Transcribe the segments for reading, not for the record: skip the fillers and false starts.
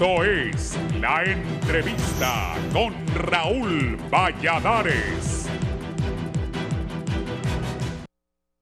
Esto es La Entrevista con Raúl Valladares.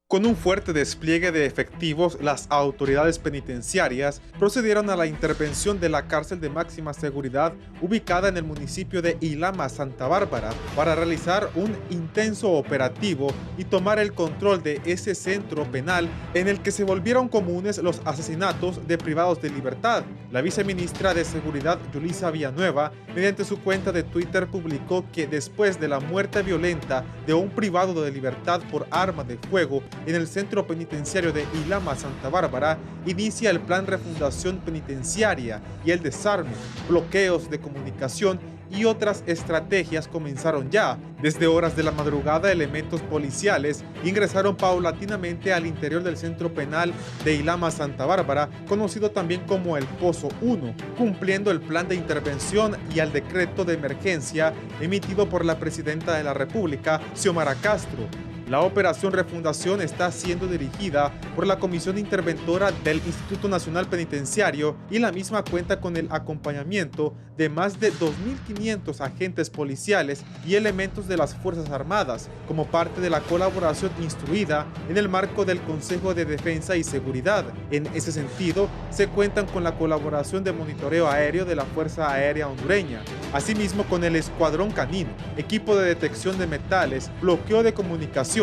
Con un fuerte despliegue de efectivos, las autoridades penitenciarias procedieron a la intervención de la cárcel de máxima seguridad ubicada en el municipio de Ilama, Santa Bárbara, para realizar un intenso operativo y tomar el control de ese centro penal en el que se volvieron comunes los asesinatos de privados de libertad. La viceministra de Seguridad, Yulisa Villanueva, mediante su cuenta de Twitter publicó que después de la muerte violenta de un privado de libertad por arma de fuego en el centro penitenciario de Ilama, Santa Bárbara, inicia el plan refundación penitenciaria y el desarme, bloqueos de comunicación y otras estrategias comenzaron ya. Desde horas de la madrugada, elementos policiales ingresaron paulatinamente al interior del centro penal de Ilama, Santa Bárbara, conocido también como el Pozo 1, cumpliendo el plan de intervención y al decreto de emergencia emitido por la presidenta de la República, Xiomara Castro. La operación Refundación está siendo dirigida por la Comisión Interventora del Instituto Nacional Penitenciario y la misma cuenta con el acompañamiento de más de 2.500 agentes policiales y elementos de las Fuerzas Armadas, como parte de la colaboración instruida en el marco del Consejo de Defensa y Seguridad. En ese sentido, se cuentan con la colaboración de monitoreo aéreo de la Fuerza Aérea Hondureña, asimismo con el Escuadrón Canino, equipo de detección de metales, bloqueo de comunicación,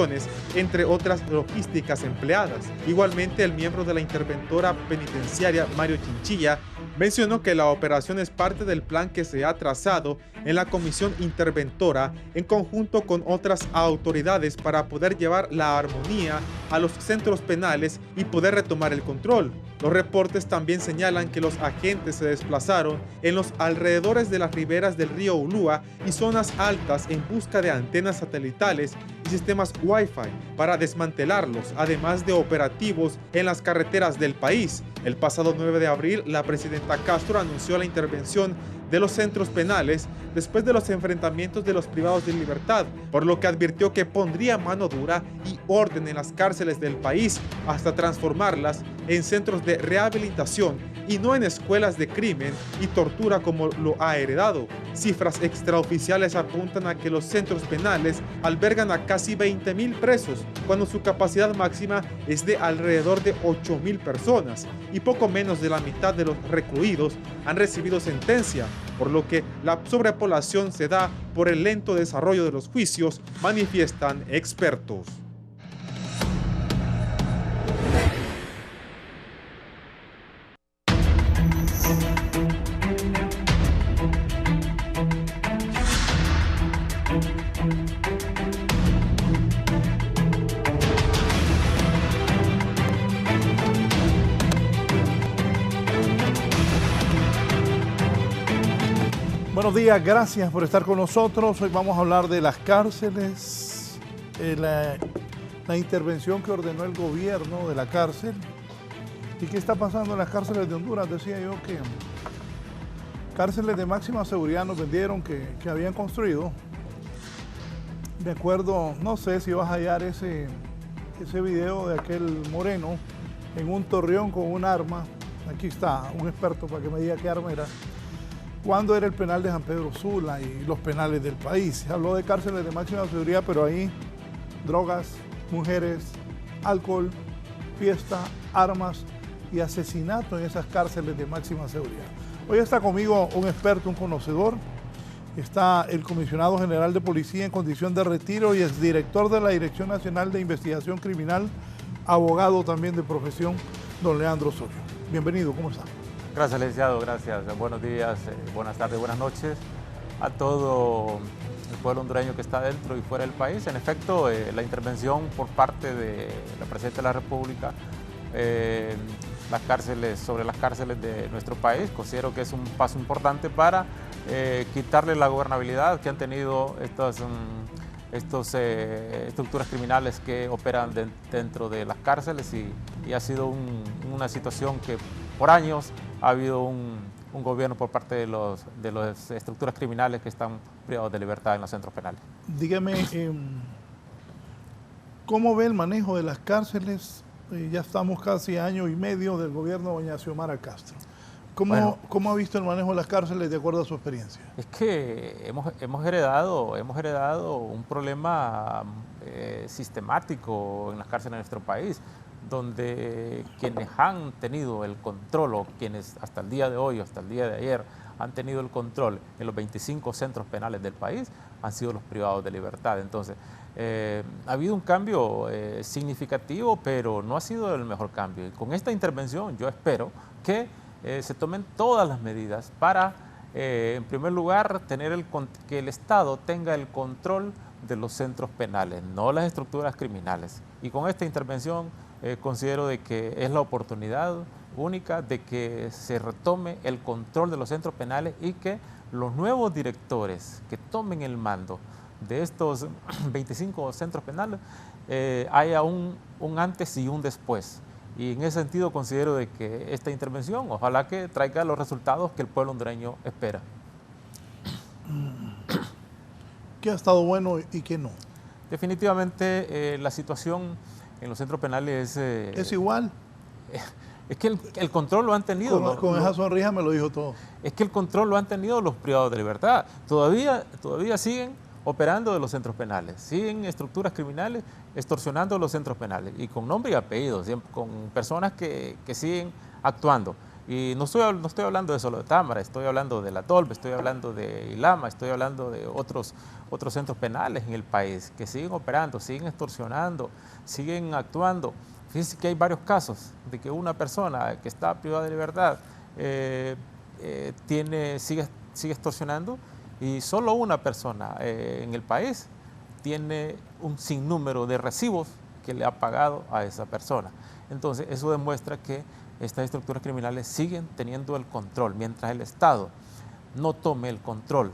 entre otras logísticas empleadas. Igualmente, el miembro de la interventora penitenciaria, Mario Chinchilla, mencionó que la operación es parte del plan que se ha trazado en la comisión interventora en conjunto con otras autoridades para poder llevar la armonía a los centros penales y poder retomar el control. Los reportes también señalan que los agentes se desplazaron en los alrededores de las riberas del río Ulúa y zonas altas en busca de antenas satelitales y sistemas Wi-Fi para desmantelarlos, además de operativos en las carreteras del país. El pasado 9 de abril, la presidenta Castro anunció la intervención de los centros penales después de los enfrentamientos de los privados de libertad, por lo que advirtió que pondría mano dura y orden en las cárceles del país hasta transformarlas en centros de rehabilitación y no en escuelas de crimen y tortura como lo ha heredado. Cifras extraoficiales apuntan a que los centros penales albergan a casi 20.000 presos, cuando su capacidad máxima es de alrededor de 8.000 personas, y poco menos de la mitad de los recluidos han recibido sentencia, por lo que la sobrepoblación se da por el lento desarrollo de los juicios, manifiestan expertos. Buenos días, gracias por estar con nosotros. Hoy vamos a hablar de las cárceles, la intervención que ordenó el gobierno de la cárcel y qué está pasando en las cárceles de Honduras. Decía yo que cárceles de máxima seguridad nos vendieron que habían construido. Me acuerdo, no sé si vas a hallar ese video de aquel moreno en un torreón con un arma. Aquí está un experto para que me diga qué arma era. Cuando era el penal de San Pedro Sula y los penales del país. Se habló de cárceles de máxima seguridad, pero ahí drogas, mujeres, alcohol, fiesta, armas y asesinato en esas cárceles de máxima seguridad. Hoy está conmigo un experto, un conocedor. Está el comisionado general de policía en condición de retiro y es director de la Dirección Nacional de Investigación Criminal, abogado también de profesión, don Leandro Osorio. Bienvenido, ¿cómo está? Gracias, licenciado, gracias. Buenos días, buenas tardes, buenas noches a todo el pueblo hondureño que está dentro y fuera del país. En efecto, la intervención por parte de la Presidenta de la República sobre las cárceles de nuestro país, considero que es un paso importante para quitarle la gobernabilidad que han tenido estas estructuras criminales que operan dentro de las cárceles y ha sido una situación que por años ha habido un gobierno por parte de las estructuras criminales que están privados de libertad en los centros penales. Dígame, ¿cómo ve el manejo de las cárceles? Ya estamos casi año y medio del gobierno de doña Xiomara Castro. ¿Cómo ha visto el manejo de las cárceles de acuerdo a su experiencia? Es que hemos heredado un problema sistemático en las cárceles de nuestro país, donde quienes han tenido el control o quienes hasta el día de hoy o hasta el día de ayer han tenido el control en los 25 centros penales del país han sido los privados de libertad. Entonces, ha habido un cambio significativo, pero no ha sido el mejor cambio. Y con esta intervención yo espero que se tomen todas las medidas para, en primer lugar, que el Estado tenga el control de los centros penales, no las estructuras criminales. Y con esta intervención considero de que es la oportunidad única de que se retome el control de los centros penales y que los nuevos directores que tomen el mando de estos 25 centros penales haya un antes y un después. Y en ese sentido considero de que esta intervención ojalá que traiga los resultados que el pueblo hondureño espera. ¿Qué ha estado bueno y qué no? Definitivamente la situación en los centros penales ¿Es igual? Es que el control lo han tenido. Con esa sonrisa me lo dijo todo. Es que el control lo han tenido los privados de libertad. Todavía siguen operando de los centros penales, siguen estructuras criminales extorsionando los centros penales y con nombre y apellido, con personas que siguen actuando. Y no estoy hablando de solo de Támara, estoy hablando de La Tolva, estoy hablando de Ilama, estoy hablando de otros centros penales en el país que siguen operando, siguen extorsionando, siguen actuando. Fíjense que hay varios casos de que una persona que está privada de libertad sigue extorsionando y solo una persona en el país tiene un sinnúmero de recibos que le ha pagado a esa persona. Entonces, eso demuestra que estas estructuras criminales siguen teniendo el control. Mientras el Estado no tome el control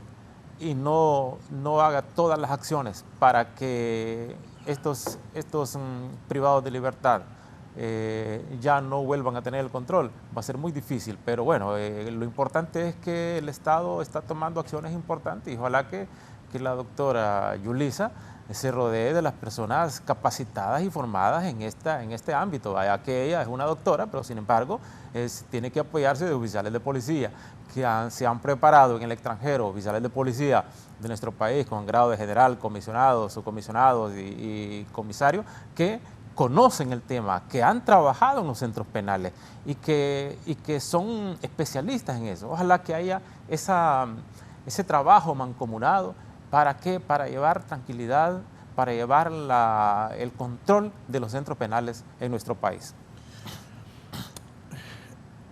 y no haga todas las acciones para que estos privados de libertad ya no vuelvan a tener el control, va a ser muy difícil. Pero bueno, lo importante es que el Estado está tomando acciones importantes y ojalá que la doctora Yulisa se rodee de las personas capacitadas y formadas en este ámbito. Vaya que ella es una doctora, pero sin embargo tiene que apoyarse de oficiales de policía que se han preparado en el extranjero, oficiales de policía de nuestro país con grado de general, comisionados, subcomisionados y comisarios que conocen el tema, que han trabajado en los centros penales y que son especialistas en eso. Ojalá que haya ese trabajo mancomunado. ¿Para qué? Para llevar tranquilidad, para llevar el control de los centros penales en nuestro país.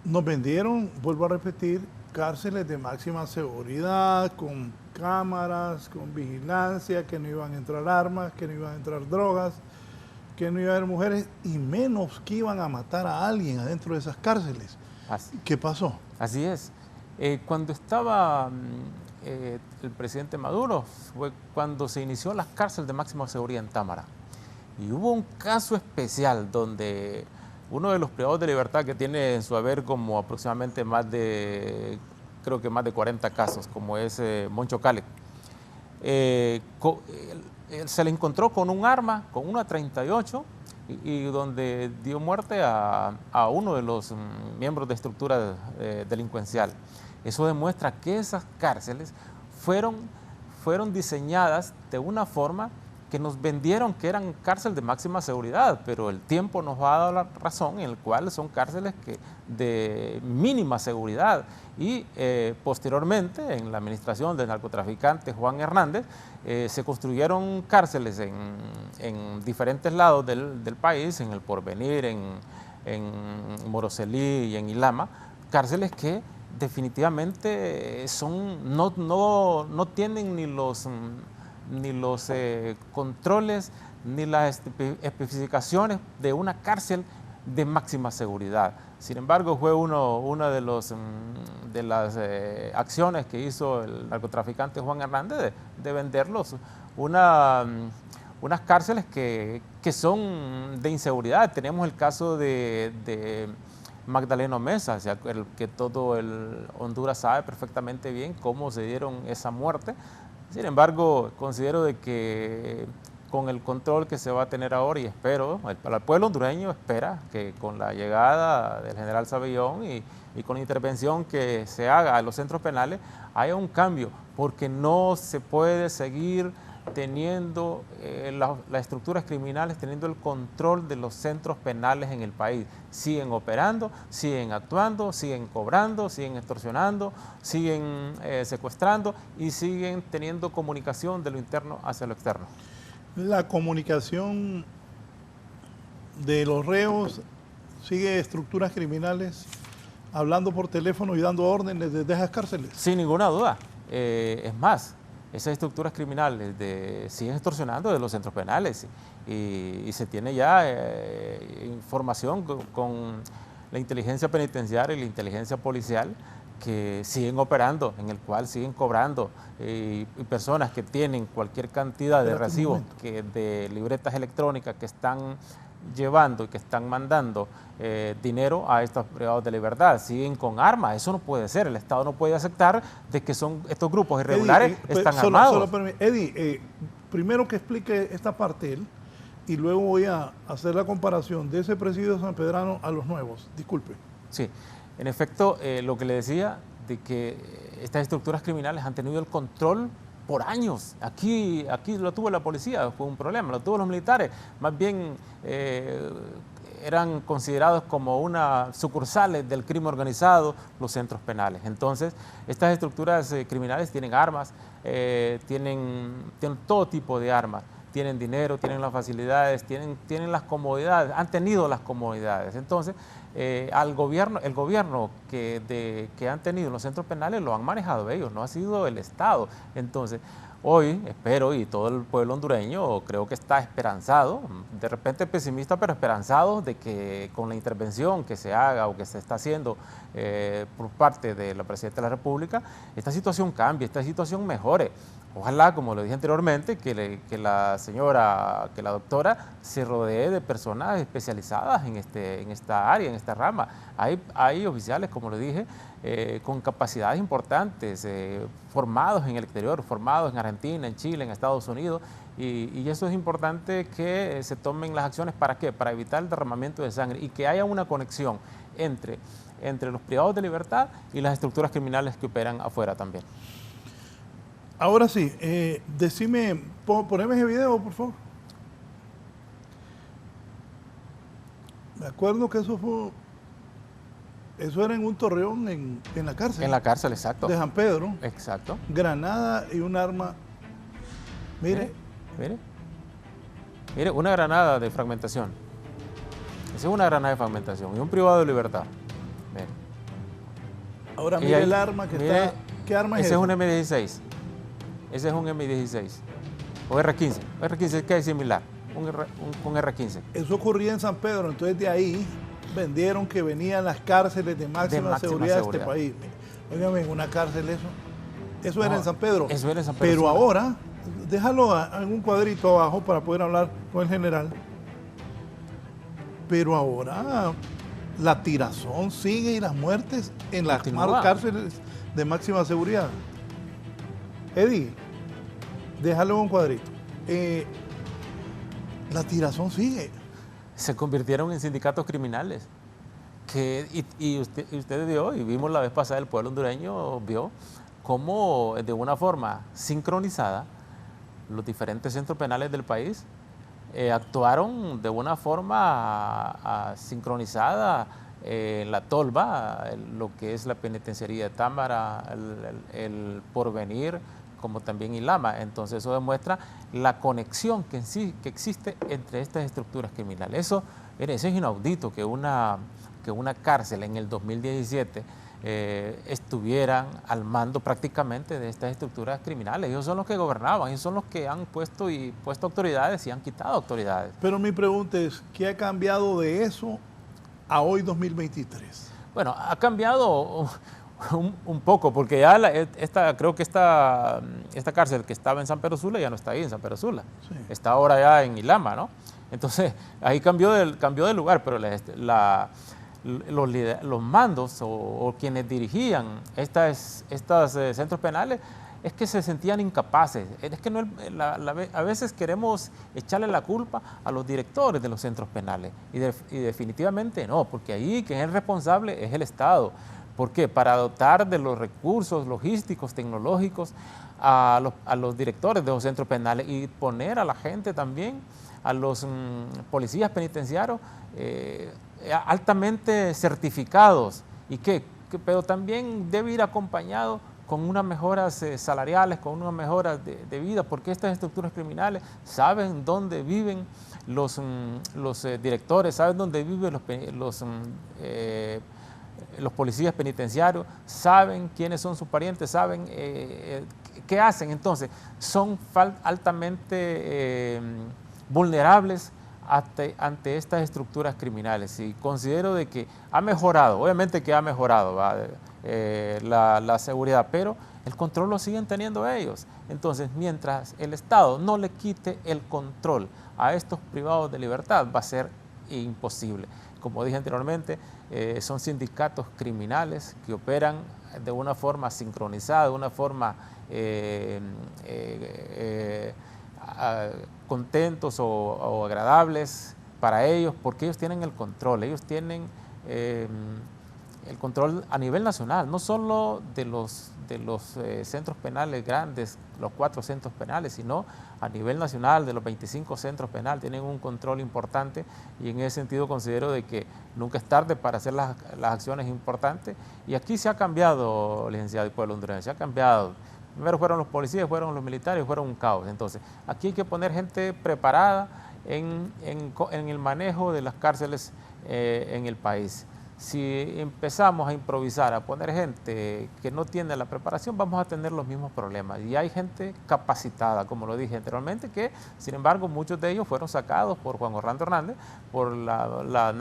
Nos vendieron, vuelvo a repetir, cárceles de máxima seguridad, con cámaras, con vigilancia, que no iban a entrar armas, que no iban a entrar drogas, que no iba a haber mujeres y menos que iban a matar a alguien adentro de esas cárceles. ¿Qué pasó? Así es. Cuando estaba el presidente Maduro fue cuando se inició la cárcel de máxima seguridad en Támara. Y hubo un caso especial donde uno de los privados de libertad que tiene en su haber como aproximadamente creo que más de 40 casos, como es Moncho Cale, se le encontró con un arma, con una 38, y donde dio muerte a uno de los miembros de estructura delincuencial. Eso demuestra que esas cárceles fueron diseñadas de una forma que nos vendieron que eran cárceles de máxima seguridad, pero el tiempo nos ha dado la razón en el cual son cárceles de mínima seguridad. Y posteriormente, en la administración del narcotraficante Juan Hernández, se construyeron cárceles en diferentes lados del país, en El Porvenir, en Moroselí y en Ilama, cárceles que definitivamente no tienen ni los controles ni las especificaciones de una cárcel de máxima seguridad. Sin embargo, fue una de las acciones que hizo el narcotraficante Juan Hernández de venderlos unas cárceles que son de inseguridad. Tenemos el caso de Magdaleno Mesa, que todo el Honduras sabe perfectamente bien cómo se dieron esa muerte. Sin embargo, considero de que con el control que se va a tener ahora, y espero, el pueblo hondureño espera que con la llegada del general Sabillón y con la intervención que se haga a los centros penales, haya un cambio, porque no se puede seguir teniendo las estructuras criminales, teniendo el control de los centros penales en el país. Siguen operando, siguen actuando, siguen cobrando, siguen extorsionando, siguen secuestrando y siguen teniendo comunicación de lo interno hacia lo externo. La comunicación de los reos sigue estructuras criminales hablando por teléfono y dando órdenes desde esas cárceles. Sin ninguna duda. Es más, esas estructuras criminales siguen extorsionando de los centros penales y se tiene ya información con la inteligencia penitenciaria y la inteligencia policial que siguen operando, en el cual siguen cobrando y personas que tienen cualquier cantidad de recibos, de libretas electrónicas que están llevando y que están mandando dinero a estos privados de libertad, siguen con armas. Eso no puede ser. El Estado no puede aceptar de que estos grupos irregulares están armados. Eddie, primero que explique esta parte él y luego voy a hacer la comparación de ese presidio sanpedrano a los nuevos. Disculpe. Sí, en efecto, lo que le decía de que estas estructuras criminales han tenido el control por años. Aquí lo tuvo la policía, fue un problema, lo tuvo los militares. Más bien eran considerados como una sucursales del crimen organizado los centros penales. Entonces, estas estructuras criminales tienen armas, tienen todo tipo de armas. Tienen dinero, tienen las facilidades, tienen las comodidades, han tenido las comodidades. Entonces, el gobierno que han tenido en los centros penales lo han manejado ellos, no ha sido el Estado. Entonces, hoy espero, y todo el pueblo hondureño creo que está esperanzado, de repente pesimista, pero esperanzado de que con la intervención que se haga o que se está haciendo por parte de la Presidenta de la República, esta situación cambie, esta situación mejore. Ojalá, como lo dije anteriormente, que la doctora se rodee de personas especializadas en esta área, en esta rama. Hay oficiales, como lo dije, con capacidades importantes, formados en el exterior, formados en Argentina, en Chile, en Estados Unidos, y eso es importante que se tomen las acciones. ¿Para qué? Para evitar el derramamiento de sangre y que haya una conexión entre los privados de libertad y las estructuras criminales que operan afuera también. Ahora sí, decime, poneme ese video, por favor. Me acuerdo que eso era en un torreón en la cárcel. En la cárcel, exacto. De San Pedro. Exacto. Granada y un arma. Mire. Mire, una granada de fragmentación. Esa es una granada de fragmentación y un privado de libertad. Mire. Ahora mire el arma que está. ¿Qué arma es esa? Ese es un M16. Ese es un M16 o R15. R15 que es similar, un R15. Eso ocurría en San Pedro, entonces de ahí vendieron que venían las cárceles de máxima seguridad de este país. Óigame, en una cárcel eso era en San Pedro. Eso era en San Pedro. Pero ahora, déjalo en un cuadrito abajo para poder hablar con el general. Pero ahora la tirazón sigue y las muertes en las cárceles de máxima seguridad. Eddie, déjalo en un cuadrito. La tirazón sigue. Se convirtieron en sindicatos criminales. Y usted vio, y vimos la vez pasada, el pueblo hondureño vio cómo de una forma sincronizada los diferentes centros penales del país actuaron de una forma sincronizada. La Tolva, lo que es la penitenciaría de Támara, el Porvenir, como también Ilama. Entonces eso demuestra la conexión que existe entre estas estructuras criminales. Eso es inaudito que una cárcel en el 2017 estuvieran al mando prácticamente de estas estructuras criminales. Ellos son los que gobernaban, ellos son los que han puesto autoridades y han quitado autoridades. Pero mi pregunta es, ¿qué ha cambiado de eso a hoy 2023? Bueno, ha cambiado un poco, porque ya creo que esta cárcel que estaba en San Pedro Sula ya no está ahí en San Pedro Sula. Sí. Está ahora ya en Ilama, ¿no? Entonces, ahí cambió de lugar, pero los mandos o quienes dirigían estos centros penales es que se sentían incapaces. Es que no, a veces queremos echarle la culpa a los directores de los centros penales y definitivamente no, porque ahí quien es el responsable es el Estado. ¿Por qué? Para dotar de los recursos logísticos, tecnológicos a los directores de los centros penales y poner a la gente también, a los policías penitenciarios altamente certificados y pero también debe ir acompañado con unas mejoras salariales, con unas mejoras de vida, porque estas estructuras criminales saben dónde viven los directores, saben dónde viven los policías penitenciarios, saben quiénes son sus parientes, saben qué hacen. Entonces, son altamente vulnerables ante estas estructuras criminales. Y considero de que ha mejorado, obviamente que ha mejorado la seguridad, pero el control lo siguen teniendo ellos. Entonces, mientras el Estado no le quite el control a estos privados de libertad, va a ser imposible. Como dije anteriormente, son sindicatos criminales que operan de una forma sincronizada, de una forma contentos o agradables para ellos, porque ellos tienen el control, ellos tienen el control a nivel nacional, no solo de los centros penales grandes, los 4 centros penales, sino a nivel nacional de los 25 centros penales, tienen un control importante y en ese sentido considero de que nunca es tarde para hacer las acciones importantes. Y aquí se ha cambiado, licenciado y pueblo hondureño, se ha cambiado. Primero fueron los policías, fueron los militares, fueron un caos. Entonces, aquí hay que poner gente preparada en el manejo de las cárceles en el país. Si empezamos a improvisar, a poner gente que no tiene la preparación, vamos a tener los mismos problemas. Y hay gente capacitada, como lo dije anteriormente, que sin embargo muchos de ellos fueron sacados por Juan Orlando Hernández, por la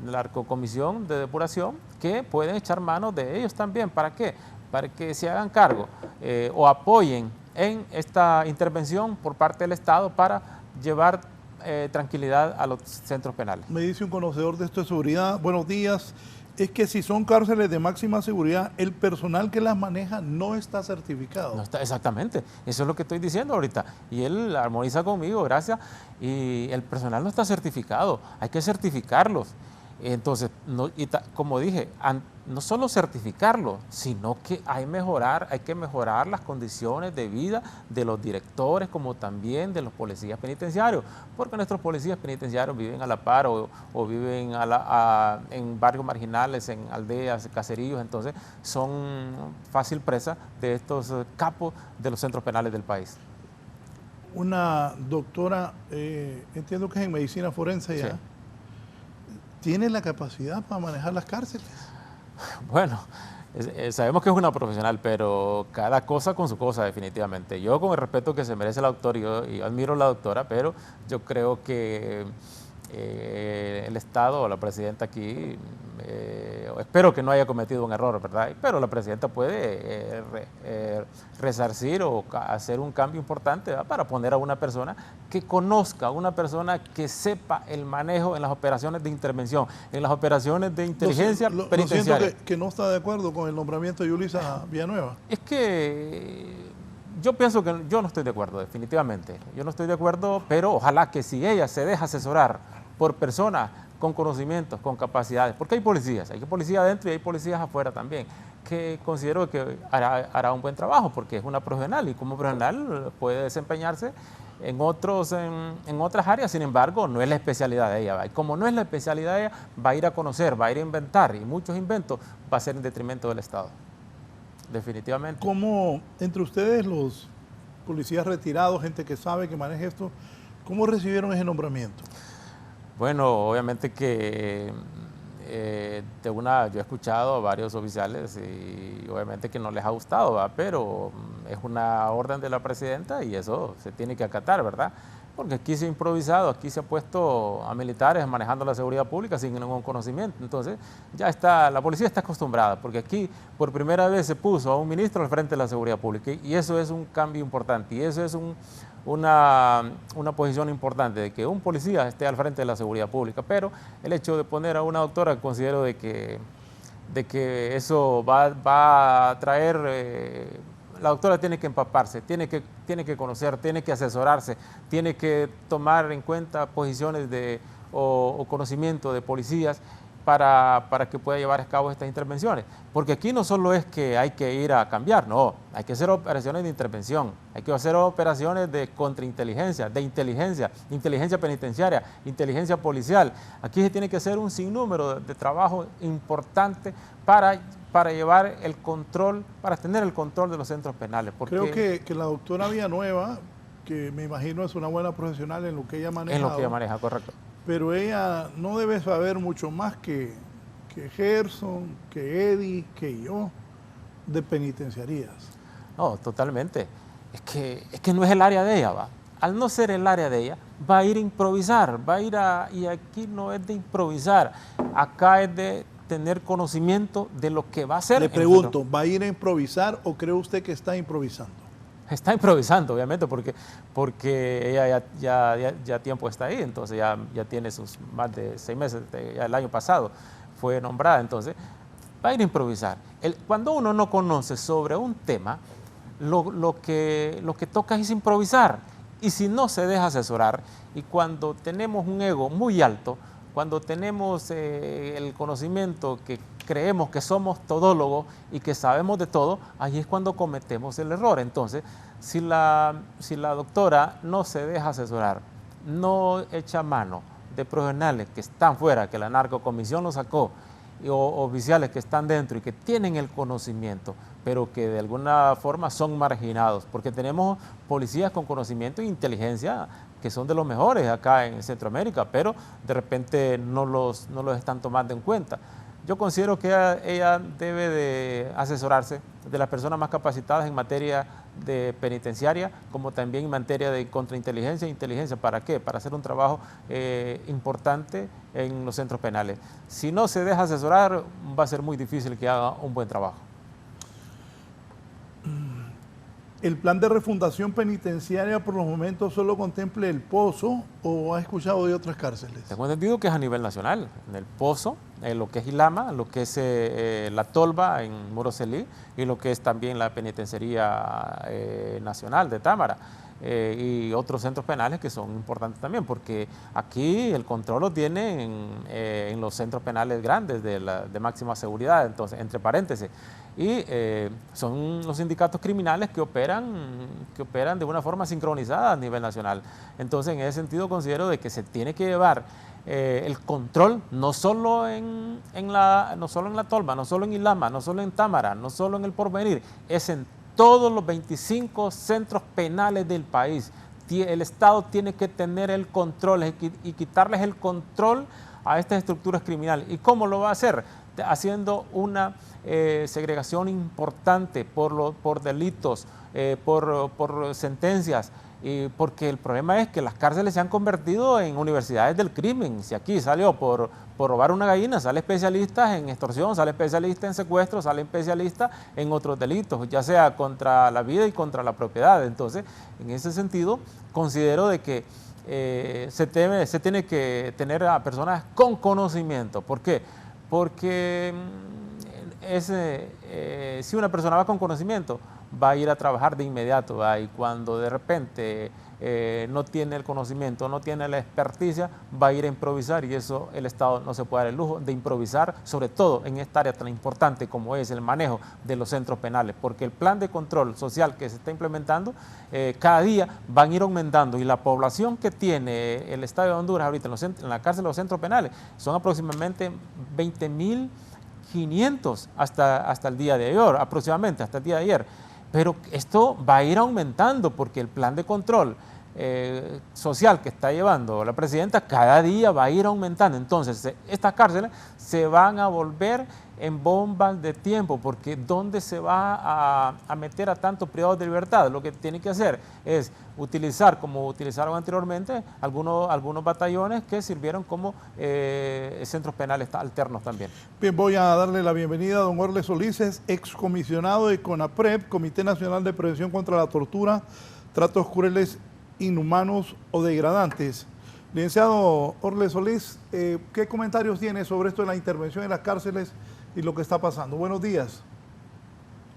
narcocomisión de depuración, que pueden echar mano de ellos también. ¿Para qué? Para que se hagan cargo o apoyen en esta intervención por parte del Estado para llevar tranquilidad a los centros penales. Me dice un conocedor de esto de seguridad, buenos días, es que si son cárceles de máxima seguridad, el personal que las maneja no está certificado. No está, exactamente, eso es lo que estoy diciendo ahorita. Y él armoniza conmigo, gracias, y el personal no está certificado, hay que certificarlos. Entonces, como dije, no solo certificarlo, sino que hay que mejorar las condiciones de vida de los directores como también de los policías penitenciarios, porque nuestros policías penitenciarios viven a la par o viven en barrios marginales, en aldeas, caseríos, entonces son fácil presa de estos capos de los centros penales del país. Una doctora, entiendo que es en medicina forense ya. Sí. ¿Tiene la capacidad para manejar las cárceles? Bueno, sabemos que es una profesional, pero cada cosa con su cosa definitivamente. Yo con el respeto que se merece la doctora, y yo admiro a la doctora, pero yo creo que el Estado o la presidenta aquí, espero que no haya cometido un error, ¿verdad? Pero la presidenta puede resarcir o hacer un cambio importante, ¿verdad? Para poner a una persona que conozca, una persona que sepa el manejo en las operaciones de intervención, en las operaciones de inteligencia penitenciaria. Lo siento que no está de acuerdo con el nombramiento de Yulisa Villanueva. Es que yo pienso que yo no estoy de acuerdo, definitivamente. Yo no estoy de acuerdo, pero ojalá que si ella se deja asesorar por personas con conocimientos, con capacidades, porque hay policías adentro y hay policías afuera también, que considero que hará un buen trabajo, porque es una profesional y como profesional puede desempeñarse en otras áreas, sin embargo, no es la especialidad de ella. Y como no es la especialidad de ella, va a ir a conocer, va a ir a inventar, y muchos inventos va a ser en detrimento del Estado, definitivamente. ¿Cómo entre ustedes, los policías retirados, gente que sabe, que maneja esto, cómo recibieron ese nombramiento? Bueno, obviamente que yo he escuchado a varios oficiales y obviamente que no les ha gustado, ¿verdad? Pero es una orden de la presidenta y eso se tiene que acatar, ¿verdad? Porque aquí se ha improvisado, aquí se ha puesto a militares manejando la seguridad pública sin ningún conocimiento. Entonces, la policía está acostumbrada, porque aquí por primera vez se puso a un ministro al frente de la seguridad pública y eso es un cambio importante y eso es una posición importante, de que un policía esté al frente de la seguridad pública. Pero el hecho de poner a una doctora, considero de que eso va a traer la doctora tiene que empaparse, tiene que conocer, tiene que asesorarse, tiene que tomar en cuenta posiciones o conocimiento de policías para que pueda llevar a cabo estas intervenciones. Porque aquí no solo es que hay que ir a cambiar, no, hay que hacer operaciones de intervención, hay que hacer operaciones de contrainteligencia, de inteligencia penitenciaria, inteligencia policial. Aquí se tiene que hacer un sinnúmero de trabajo importante para llevar el control, para tener el control de los centros penales. Porque creo que la doctora Villanueva, que me imagino es una buena profesional en lo que ella maneja. En lo que ella maneja, correcto. Pero ella no debe saber mucho más que Gerson, que Eddie, que yo, de penitenciarías. No, totalmente. Es que no es el área de ella, va. Al no ser el área de ella, va a ir a improvisar, y aquí no es de improvisar, acá es de tener conocimiento de lo que va a hacer. Le pregunto, ¿va a ir a improvisar o cree usted que está improvisando? Está improvisando, obviamente, porque ella ya tiempo está ahí, entonces ya tiene sus más de 6 meses, ya el año pasado fue nombrada, entonces va a ir a improvisar. Cuando uno no conoce sobre un tema, lo que toca es improvisar, y si no se deja asesorar, y cuando tenemos un ego muy alto, cuando tenemos el conocimiento que creemos que somos todólogos y que sabemos de todo, ahí es cuando cometemos el error. Entonces, si la doctora no se deja asesorar, no echa mano de profesionales que están fuera, que la narcocomisión lo sacó, o oficiales que están dentro y que tienen el conocimiento, pero que de alguna forma son marginados, porque tenemos policías con conocimiento e inteligencia que son de los mejores acá en Centroamérica, pero de repente no los están tomando en cuenta. Yo considero que ella debe de asesorarse de las personas más capacitadas en materia de penitenciaria, como también en materia de contrainteligencia e inteligencia. ¿Para qué? Para hacer un trabajo importante en los centros penales. Si no se deja asesorar, va a ser muy difícil que haga un buen trabajo. ¿El plan de refundación penitenciaria por los momentos solo contempla El Pozo o ha escuchado de otras cárceles? Tengo entendido que es a nivel nacional, en El Pozo, lo que es Ilama, lo que es La Tolva en Moroselí y lo que es también la penitenciaría nacional de Támara. Y otros centros penales que son importantes también, porque aquí el control lo tienen en los centros penales grandes de máxima seguridad, entonces, entre paréntesis. Y son los sindicatos criminales que operan de una forma sincronizada a nivel nacional. Entonces, en ese sentido, considero de que se tiene que llevar el control no solo en la Tolva, no solo en Ilama, no solo en Támara, no solo en El Porvenir, es en todos los 25 centros penales del país. El Estado tiene que tener el control y quitarles el control a estas estructuras criminales. ¿Y cómo lo va a hacer? Haciendo una segregación importante por delitos, por sentencias, porque el problema es que las cárceles se han convertido en universidades del crimen. Si aquí salió por robar una gallina, sale especialista en extorsión, sale especialista en secuestro, sale especialista en otros delitos, ya sea contra la vida y contra la propiedad. Entonces, en ese sentido, considero de que se tiene que tener a personas con conocimiento. ¿Por qué? Porque si una persona va con conocimiento, va a ir a trabajar de inmediato, ¿va? Y cuando de repente no tiene el conocimiento, no tiene la experticia, va a ir a improvisar, y eso el Estado no se puede dar el lujo de improvisar, sobre todo en esta área tan importante como es el manejo de los centros penales, porque el plan de control social que se está implementando, cada día van a ir aumentando, y la población que tiene el Estado de Honduras ahorita en la cárcel de los centros penales son aproximadamente 20.500 hasta el día de ayer, aproximadamente hasta el día de ayer. Pero esto va a ir aumentando porque el plan de control social que está llevando la presidenta cada día va a ir aumentando. Entonces, estas cárceles se van a volver en bombas de tiempo, porque ¿dónde se va a meter a tantos privados de libertad? Lo que tiene que hacer es utilizar, como utilizaron anteriormente, algunos batallones que sirvieron como centros penales alternos también. Bien, voy a darle la bienvenida a don Orles Solís, excomisionado de CONAPRED, Comité Nacional de Prevención contra la Tortura, Tratos Crueles, Inhumanos o Degradantes. Licenciado Orles Solís, ¿qué comentarios tiene sobre esto de la intervención en las cárceles y lo que está pasando? Buenos días.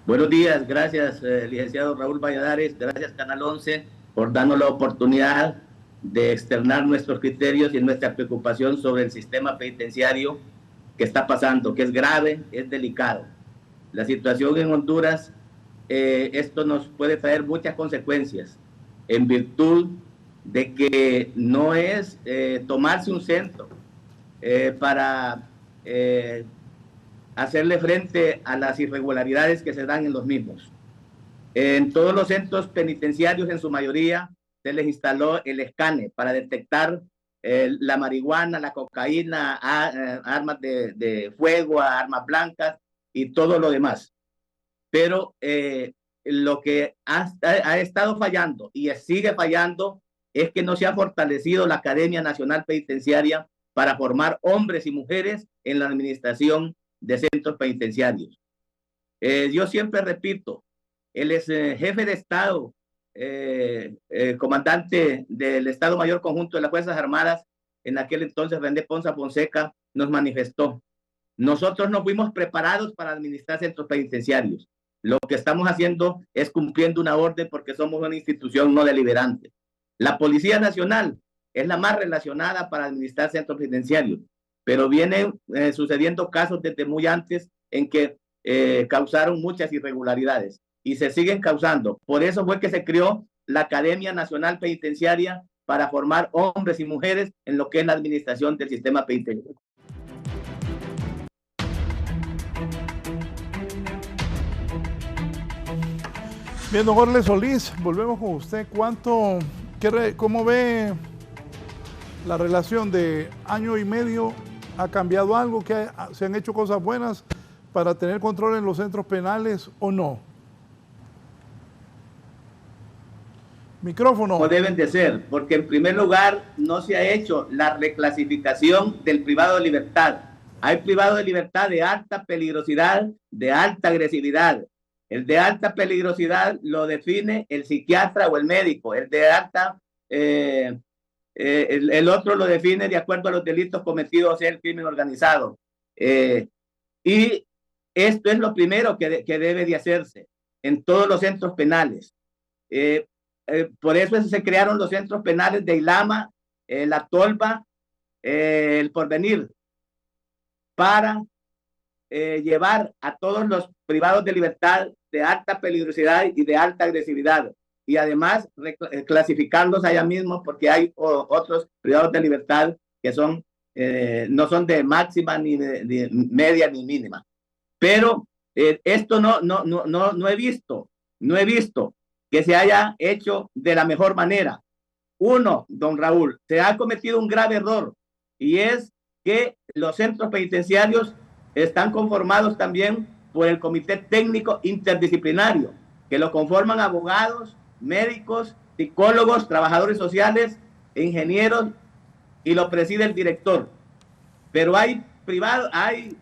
Buenos días, gracias licenciado Raúl Valladares, gracias Canal 11 por darnos la oportunidad de externar nuestros criterios y nuestra preocupación sobre el sistema penitenciario que está pasando, que es grave, es delicado. La situación en Honduras, esto nos puede traer muchas consecuencias en virtud de que no es tomarse un centro para hacerle frente a las irregularidades que se dan en los mismos. En todos los centros penitenciarios, en su mayoría, se les instaló el escane para detectar la marihuana, la cocaína, armas de fuego, armas blancas y todo lo demás. Pero lo que ha estado fallando y sigue fallando es que no se ha fortalecido la Academia Nacional Penitenciaria para formar hombres y mujeres en la administración de centros penitenciarios. Yo siempre repito, él es jefe de Estado, comandante del Estado Mayor Conjunto de las Fuerzas Armadas, en aquel entonces René Ponce Fonseca, nos manifestó: nosotros no fuimos preparados para administrar centros penitenciarios. Lo que estamos haciendo es cumpliendo una orden porque somos una institución no deliberante. La Policía Nacional es la más relacionada para administrar centros penitenciarios, pero vienen sucediendo casos desde muy antes en que causaron muchas irregularidades y se siguen causando. Por eso fue que se creó la Academia Nacional Penitenciaria para formar hombres y mujeres en lo que es la administración del sistema penitenciario. Bien, don Jorge Solís, volvemos con usted. ¿Cómo ve la relación de año y medio? ¿Ha cambiado algo? ¿Se han hecho cosas buenas para tener control en los centros penales o no? Micrófono. No deben de ser, porque en primer lugar no se ha hecho la reclasificación del privado de libertad. Hay privado de libertad de alta peligrosidad, de alta agresividad. El de alta peligrosidad lo define el psiquiatra o el médico. El de alta, el otro lo define de acuerdo a los delitos cometidos, o sea, el crimen organizado. Y esto es lo primero que debe de hacerse en todos los centros penales. Por eso se crearon los centros penales de Ilama, La Tolva, El Porvenir, para llevar a todos los privados de libertad de alta peligrosidad y de alta agresividad, y además clasificarlos allá mismo, porque hay otros privados de libertad que son no son de máxima ni de media ni mínima. Pero esto no he visto que se haya hecho de la mejor manera. Uno, don Raúl, se ha cometido un grave error, y es que los centros penitenciarios están conformados también por el Comité Técnico Interdisciplinario, que lo conforman abogados, médicos, psicólogos, trabajadores sociales, ingenieros, y lo preside el director. Pero hay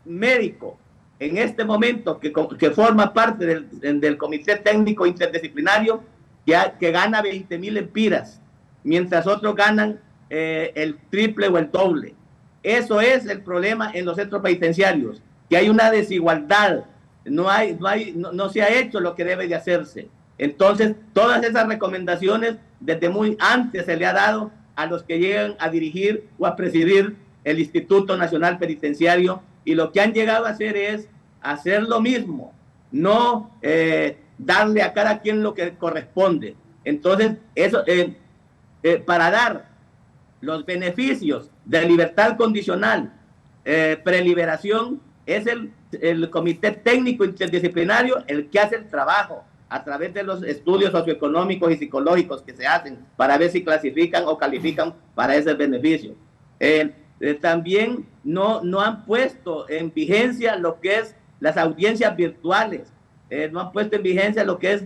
médico en este momento que forma parte del Comité Técnico Interdisciplinario que gana 20,000 lempiras, mientras otros ganan el triple o el doble. Eso es el problema en los centros penitenciarios, que hay una desigualdad, no se ha hecho lo que debe de hacerse. Entonces, todas esas recomendaciones desde muy antes se le ha dado a los que llegan a dirigir o a presidir el Instituto Nacional Penitenciario, y lo que han llegado a hacer es hacer lo mismo, no darle a cada quien lo que corresponde. Entonces, eso para dar los beneficios de libertad condicional, preliberación, es el Comité Técnico Interdisciplinario el que hace el trabajo a través de los estudios socioeconómicos y psicológicos que se hacen para ver si clasifican o califican para ese beneficio. También no han puesto en vigencia lo que es las audiencias virtuales, no han puesto en vigencia lo que es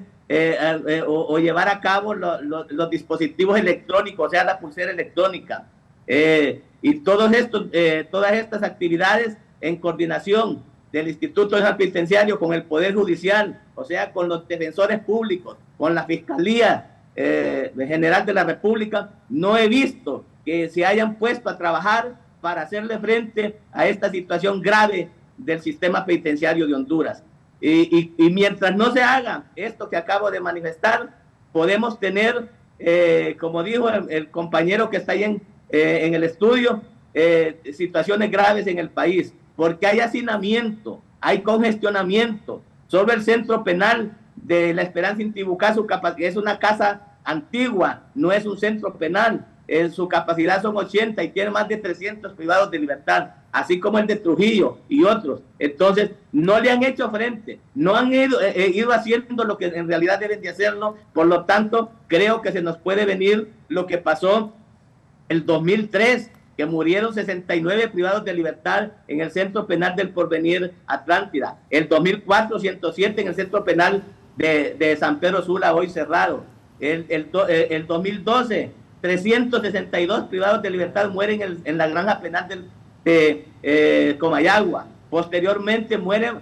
o llevar a cabo los dispositivos electrónicos, o sea, la pulsera electrónica, y todas estas actividades en coordinación del Instituto Nacional Penitenciario con el Poder Judicial, o sea, con los defensores públicos, con la Fiscalía General de la República. No he visto que se hayan puesto a trabajar para hacerle frente a esta situación grave del sistema penitenciario de Honduras. Y mientras no se haga esto que acabo de manifestar, podemos tener, como dijo el compañero que está ahí en el estudio, situaciones graves en el país, porque hay hacinamiento, hay congestionamiento. Solo el centro penal de La Esperanza Intibucá, es una casa antigua, no es un centro penal. Su capacidad son 80 y tiene más de 300 privados de libertad, así como el de Trujillo y otros. Entonces, no le han hecho frente, no han ido haciendo lo que en realidad deben de hacerlo. Por lo tanto, creo que se nos puede venir lo que pasó el 2003, que murieron 69 privados de libertad en el Centro Penal del Porvenir Atlántida. El 2004, 107 en el Centro Penal de San Pedro Sula, hoy cerrado. El 2012, 362 privados de libertad mueren en la granja penal de Comayagua. Posteriormente muere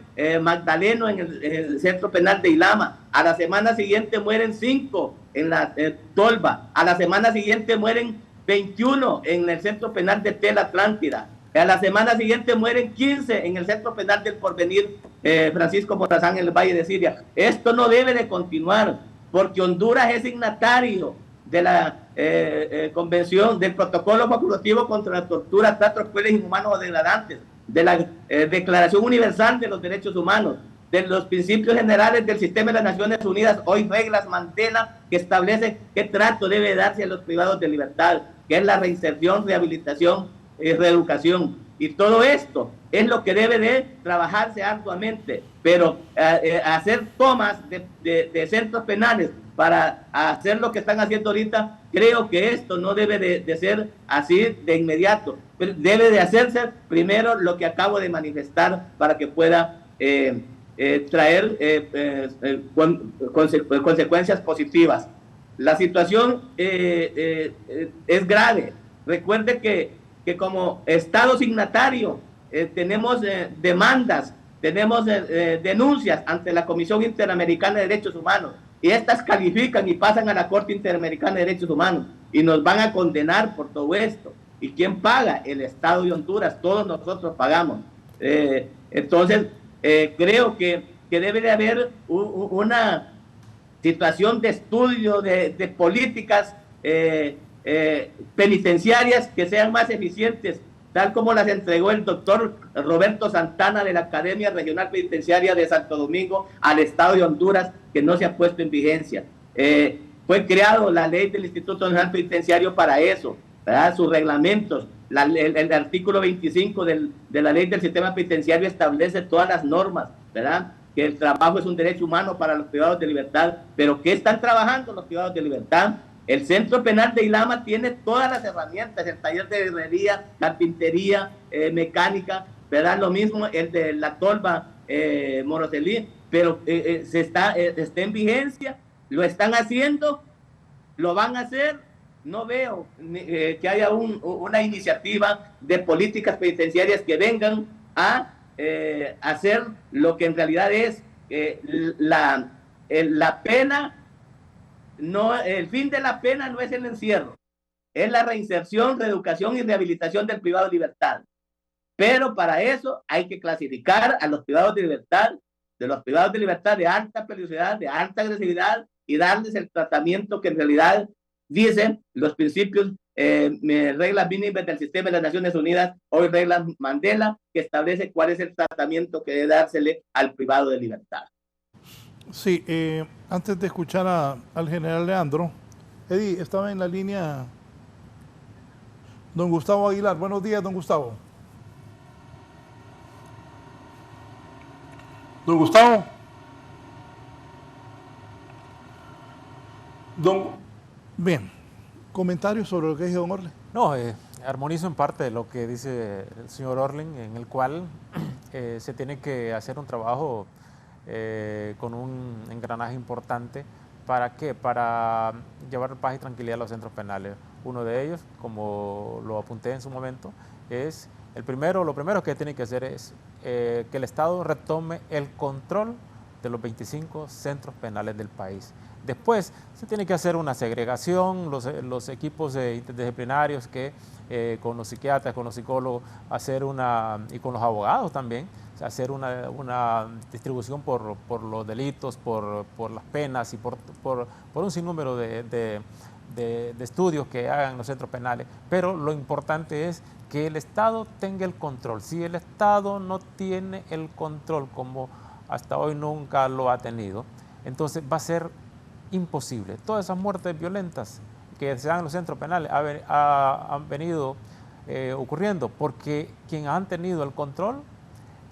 Magdaleno en el Centro Penal de Ilama. A la semana siguiente mueren 5 en la Tolva. A la semana siguiente mueren 21 en el Centro Penal de Tel Atlántida. A la semana siguiente mueren 15 en el Centro Penal del Porvenir Francisco Morazán en el Valle de Siria. Esto no debe de continuar, porque Honduras es signatario de la convención, del protocolo facultativo contra la tortura, tratos crueles, inhumanos o degradantes, de la Declaración Universal de los Derechos Humanos, de los principios generales del sistema de las Naciones Unidas, hoy reglas Mandela, que establecen qué trato debe darse a los privados de libertad, que es la reinserción, rehabilitación y reeducación. Y todo esto es lo que debe de trabajarse arduamente, pero hacer tomas de centros penales para hacer lo que están haciendo ahorita, creo que esto no debe de ser así de inmediato. Debe de hacerse primero lo que acabo de manifestar para que pueda traer consecuencias positivas. La situación es grave. Recuerde que como Estado signatario tenemos demandas, tenemos denuncias ante la Comisión Interamericana de Derechos Humanos, y estas califican y pasan a la Corte Interamericana de Derechos Humanos y nos van a condenar por todo esto. ¿Y quién paga? El Estado de Honduras, todos nosotros pagamos. Entonces, creo que debe de haber una situación de estudio de políticas penitenciarias que sean más eficientes, tal como las entregó el doctor Roberto Santana de la Academia Regional Penitenciaria de Santo Domingo al Estado de Honduras, que no se ha puesto en vigencia. Fue creado la ley del Instituto Nacional Penitenciario para eso, ¿verdad? Sus reglamentos, el artículo 25 de la ley del sistema penitenciario establece todas las normas, ¿verdad? Que el trabajo es un derecho humano para los privados de libertad. Pero ¿qué están trabajando los privados de libertad? El Centro Penal de Ilama tiene todas las herramientas, el taller de herrería, carpintería, mecánica, ¿verdad? Lo mismo el de la Tolva, Moroselí, pero está en vigencia, lo están haciendo, lo van a hacer. No veo que haya una iniciativa de políticas penitenciarias que vengan a hacer lo que en realidad es la pena. No, el fin de la pena no es el encierro, es la reinserción, reeducación y rehabilitación del privado de libertad. Pero para eso hay que clasificar a los privados de libertad, de los privados de libertad de alta peligrosidad, de alta agresividad, y darles el tratamiento que en realidad dicen los principios, reglas mínimas del sistema de las Naciones Unidas, hoy reglas Mandela, que establece cuál es el tratamiento que debe dársele al privado de libertad. Sí, antes de escuchar al general Leandro, Eddie, estaba en la línea don Gustavo Aguilar. Buenos días, don Gustavo. Don Gustavo. Bien, comentarios sobre lo que dice don Orlen. No, armonizo en parte de lo que dice el señor Orlen, en el cual se tiene que hacer un trabajo con un engranaje importante. ¿Para qué? Para llevar paz y tranquilidad a los centros penales. Uno de ellos, como lo apunté en su momento, es lo primero que tiene que hacer es que el Estado retome el control de los 25 centros penales del país. Después se tiene que hacer una segregación, los equipos interdisciplinarios que con los psiquiatras, con los psicólogos, y con los abogados también, hacer una distribución por los delitos, por las penas y por un sinnúmero de estudios que hagan los centros penales, pero lo importante es que el Estado tenga el control. Si el Estado no tiene el control, como hasta hoy nunca lo ha tenido, entonces va a ser imposible. Todas esas muertes violentas que se dan en los centros penales han venido ocurriendo porque quien han tenido el control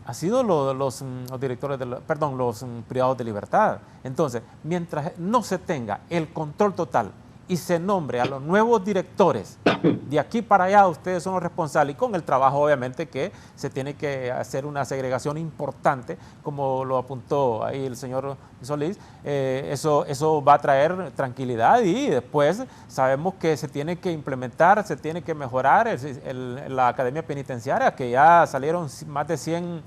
ha sido los directores, los privados de libertad. Entonces, mientras no se tenga el control total y se nombre a los nuevos directores, de aquí para allá ustedes son los responsables, y con el trabajo obviamente que se tiene que hacer una segregación importante, como lo apuntó ahí el señor Solís, eso va a traer tranquilidad, y después sabemos que se tiene que implementar, se tiene que mejorar la academia penitenciaria, que ya salieron más de 100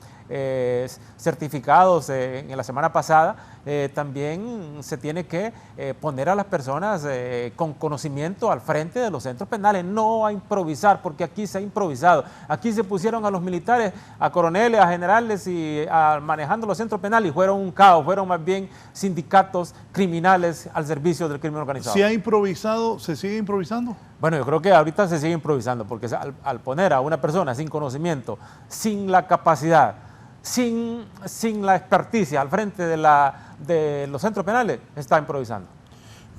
certificados en la semana pasada. También se tiene que poner a las personas con conocimiento al frente de los centros penales, no a improvisar, porque aquí se ha improvisado. Aquí se pusieron a los militares, a coroneles, a generales y manejando los centros penales, y fueron un caos, fueron más bien sindicatos criminales al servicio del crimen organizado. ¿Se ha improvisado? ¿Se sigue improvisando? Bueno, yo creo que ahorita se sigue improvisando, porque al poner a una persona sin conocimiento, sin la capacidad, sin la experticia al frente de los centros penales, está improvisando.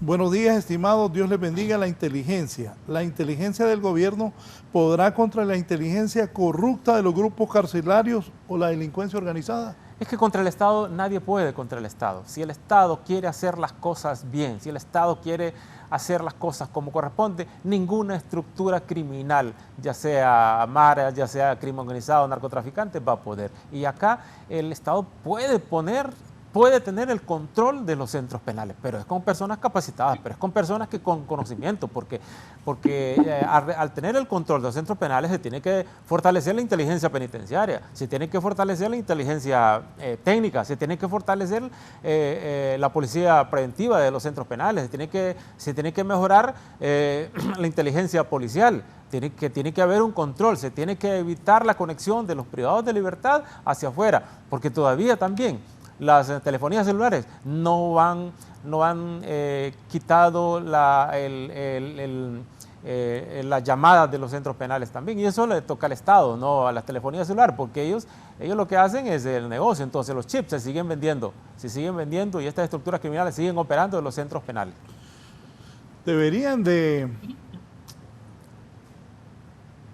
Buenos días, estimados. Dios les bendiga. La inteligencia del gobierno podrá contra la inteligencia corrupta de los grupos carcelarios o la delincuencia organizada. Es que contra el Estado nadie puede contra el Estado. Si el Estado quiere hacer las cosas bien, si el Estado quiere hacer las cosas como corresponde, ninguna estructura criminal, ya sea maras, ya sea crimen organizado, narcotraficantes, va a poder. Y acá el Estado puede tener el control de los centros penales, pero es con personas capacitadas, pero es con personas que con conocimiento, porque al tener el control de los centros penales se tiene que fortalecer la inteligencia penitenciaria, se tiene que fortalecer la inteligencia técnica, se tiene que fortalecer la policía preventiva de los centros penales, se tiene que mejorar la inteligencia policial. Tiene que haber un control, se tiene que evitar la conexión de los privados de libertad hacia afuera, porque todavía también las telefonías celulares no han quitado las llamadas de los centros penales también, y eso le toca al Estado, no a las telefonías celulares, porque ellos lo que hacen es el negocio. Entonces los chips se siguen vendiendo y estas estructuras criminales siguen operando en los centros penales. Deberían de...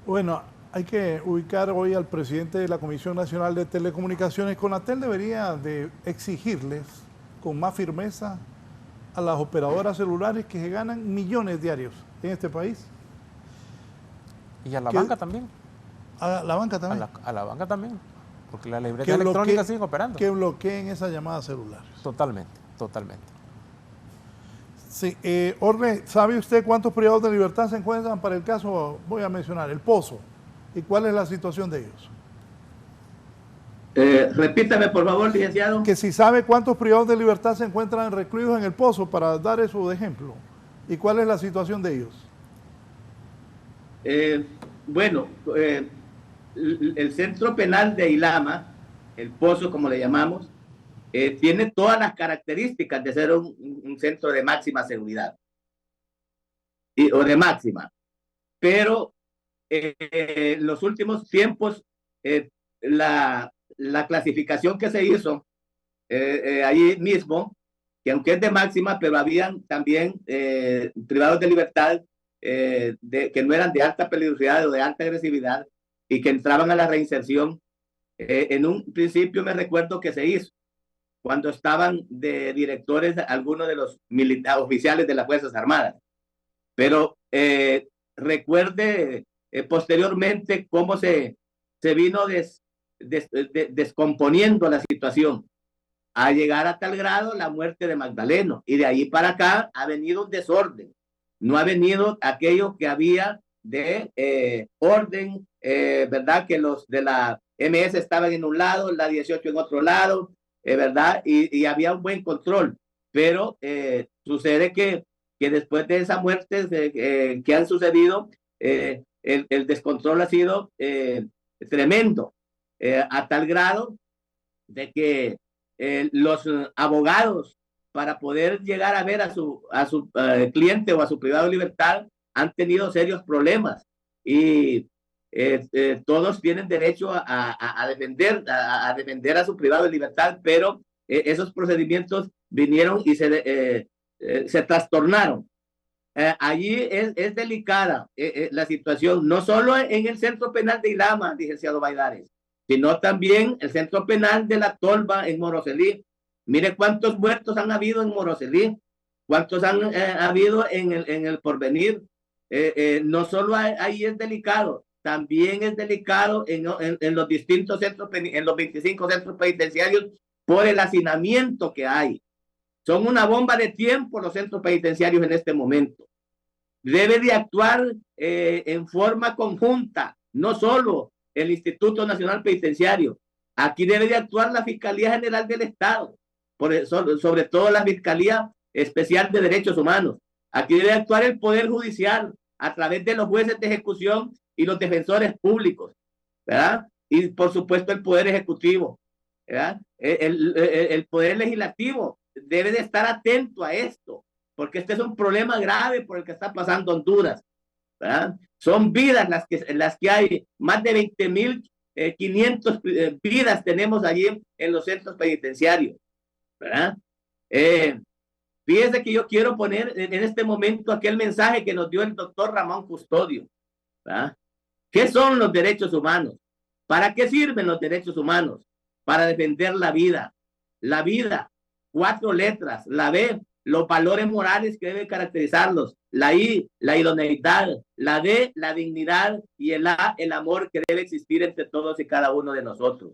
Bueno, hay que ubicar hoy al presidente de la Comisión Nacional de Telecomunicaciones. Conatel debería de exigirles con más firmeza a las operadoras celulares que se ganan millones diarios en este país. Y a la banca también. A la banca también. A la banca también, porque las libretas electrónicas siguen operando. Que bloqueen esa llamada celular. Totalmente. Sí, Orne, ¿sabe usted cuántos privados de libertad se encuentran para el caso, voy a mencionar, El Pozo? ¿Y cuál es la situación de ellos? Repítame, por favor, licenciado. Que si sabe cuántos privados de libertad se encuentran recluidos en El Pozo, para dar eso de ejemplo. ¿Y cuál es la situación de ellos? Bueno, el centro penal de Ilama, El Pozo, como le llamamos, tiene todas las características de ser un centro de máxima seguridad o de máxima, pero en los últimos tiempos la clasificación que se hizo allí mismo, que aunque es de máxima, pero habían también privados de libertad que no eran de alta peligrosidad o de alta agresividad y que entraban a la reinserción. En un principio me recuerdo que se hizo cuando estaban de directores algunos de los oficiales de las Fuerzas Armadas, pero recuerde posteriormente cómo se vino descomponiendo la situación a llegar a tal grado la muerte de Magdaleno, y de ahí para acá ha venido un desorden, no ha venido aquello que había de orden, ¿verdad? Que los de la MS estaban en un lado, la 18 en otro lado, ¿verdad? Y había un buen control, pero sucede que después de esas muertes que han sucedido, el descontrol ha sido tremendo. a tal grado de que los abogados, para poder llegar a ver a su cliente o a su privado de libertad, han tenido serios problemas, y todos tienen derecho a defender a su privado de libertad, pero esos procedimientos vinieron y se trastornaron. Allí es delicada la situación, no solo en el centro penal de Ilama, licenciado Valladares, sino también el centro penal de La Tolva en Moroselí. Mire cuántos muertos han habido en Moroselí, cuántos han habido en el Porvenir. No solo ahí es delicado, también es delicado en los distintos centros, en los 25 centros penitenciarios, por el hacinamiento que hay. Son una bomba de tiempo los centros penitenciarios en este momento. Debe de actuar en forma conjunta, no solo el Instituto Nacional Penitenciario. Aquí debe de actuar la Fiscalía General del Estado, sobre todo la Fiscalía Especial de Derechos Humanos. Aquí debe actuar el Poder Judicial a través de los jueces de ejecución y los defensores públicos, ¿verdad? Y por supuesto el Poder Ejecutivo, ¿verdad? El Poder Legislativo debe de estar atento a esto, porque este es un problema grave por el que está pasando Honduras, ¿verdad? Son vidas las que hay, más de 20.500 vidas tenemos allí en los centros penitenciarios, ¿verdad? Fíjense que yo quiero poner en este momento aquel mensaje que nos dio el doctor Ramón Custodio, ¿verdad? ¿Qué son los derechos humanos? ¿Para qué sirven los derechos humanos? Para defender la vida. La vida, 4 letras. La B, los valores morales que deben caracterizarlos. La I, la idoneidad. La D, la dignidad. Y el A, el amor que debe existir entre todos y cada uno de nosotros.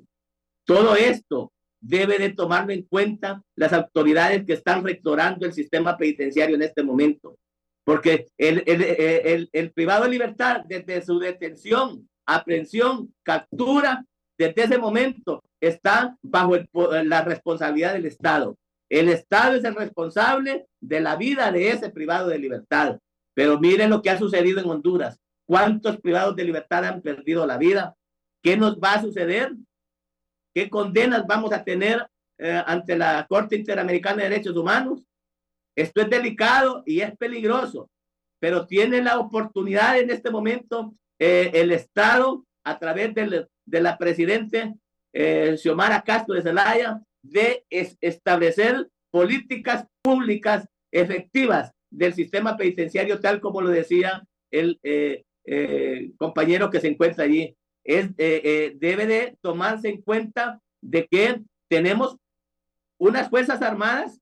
Todo esto debe de tomarlo en cuenta las autoridades que están rectorando el sistema penitenciario en este momento. Porque el privado de libertad, desde su detención, aprehensión, captura, desde ese momento está bajo la responsabilidad del Estado. El Estado es el responsable de la vida de ese privado de libertad. Pero miren lo que ha sucedido en Honduras. ¿Cuántos privados de libertad han perdido la vida? ¿Qué nos va a suceder? ¿Qué condenas vamos a tener ante la Corte Interamericana de Derechos Humanos? Esto es delicado y es peligroso, pero tiene la oportunidad en este momento el Estado, a través de la presidenta Xiomara Castro de Zelaya, de establecer políticas públicas efectivas del sistema penitenciario, tal como lo decía el compañero que se encuentra allí. Debe de tomarse en cuenta de que tenemos unas Fuerzas Armadas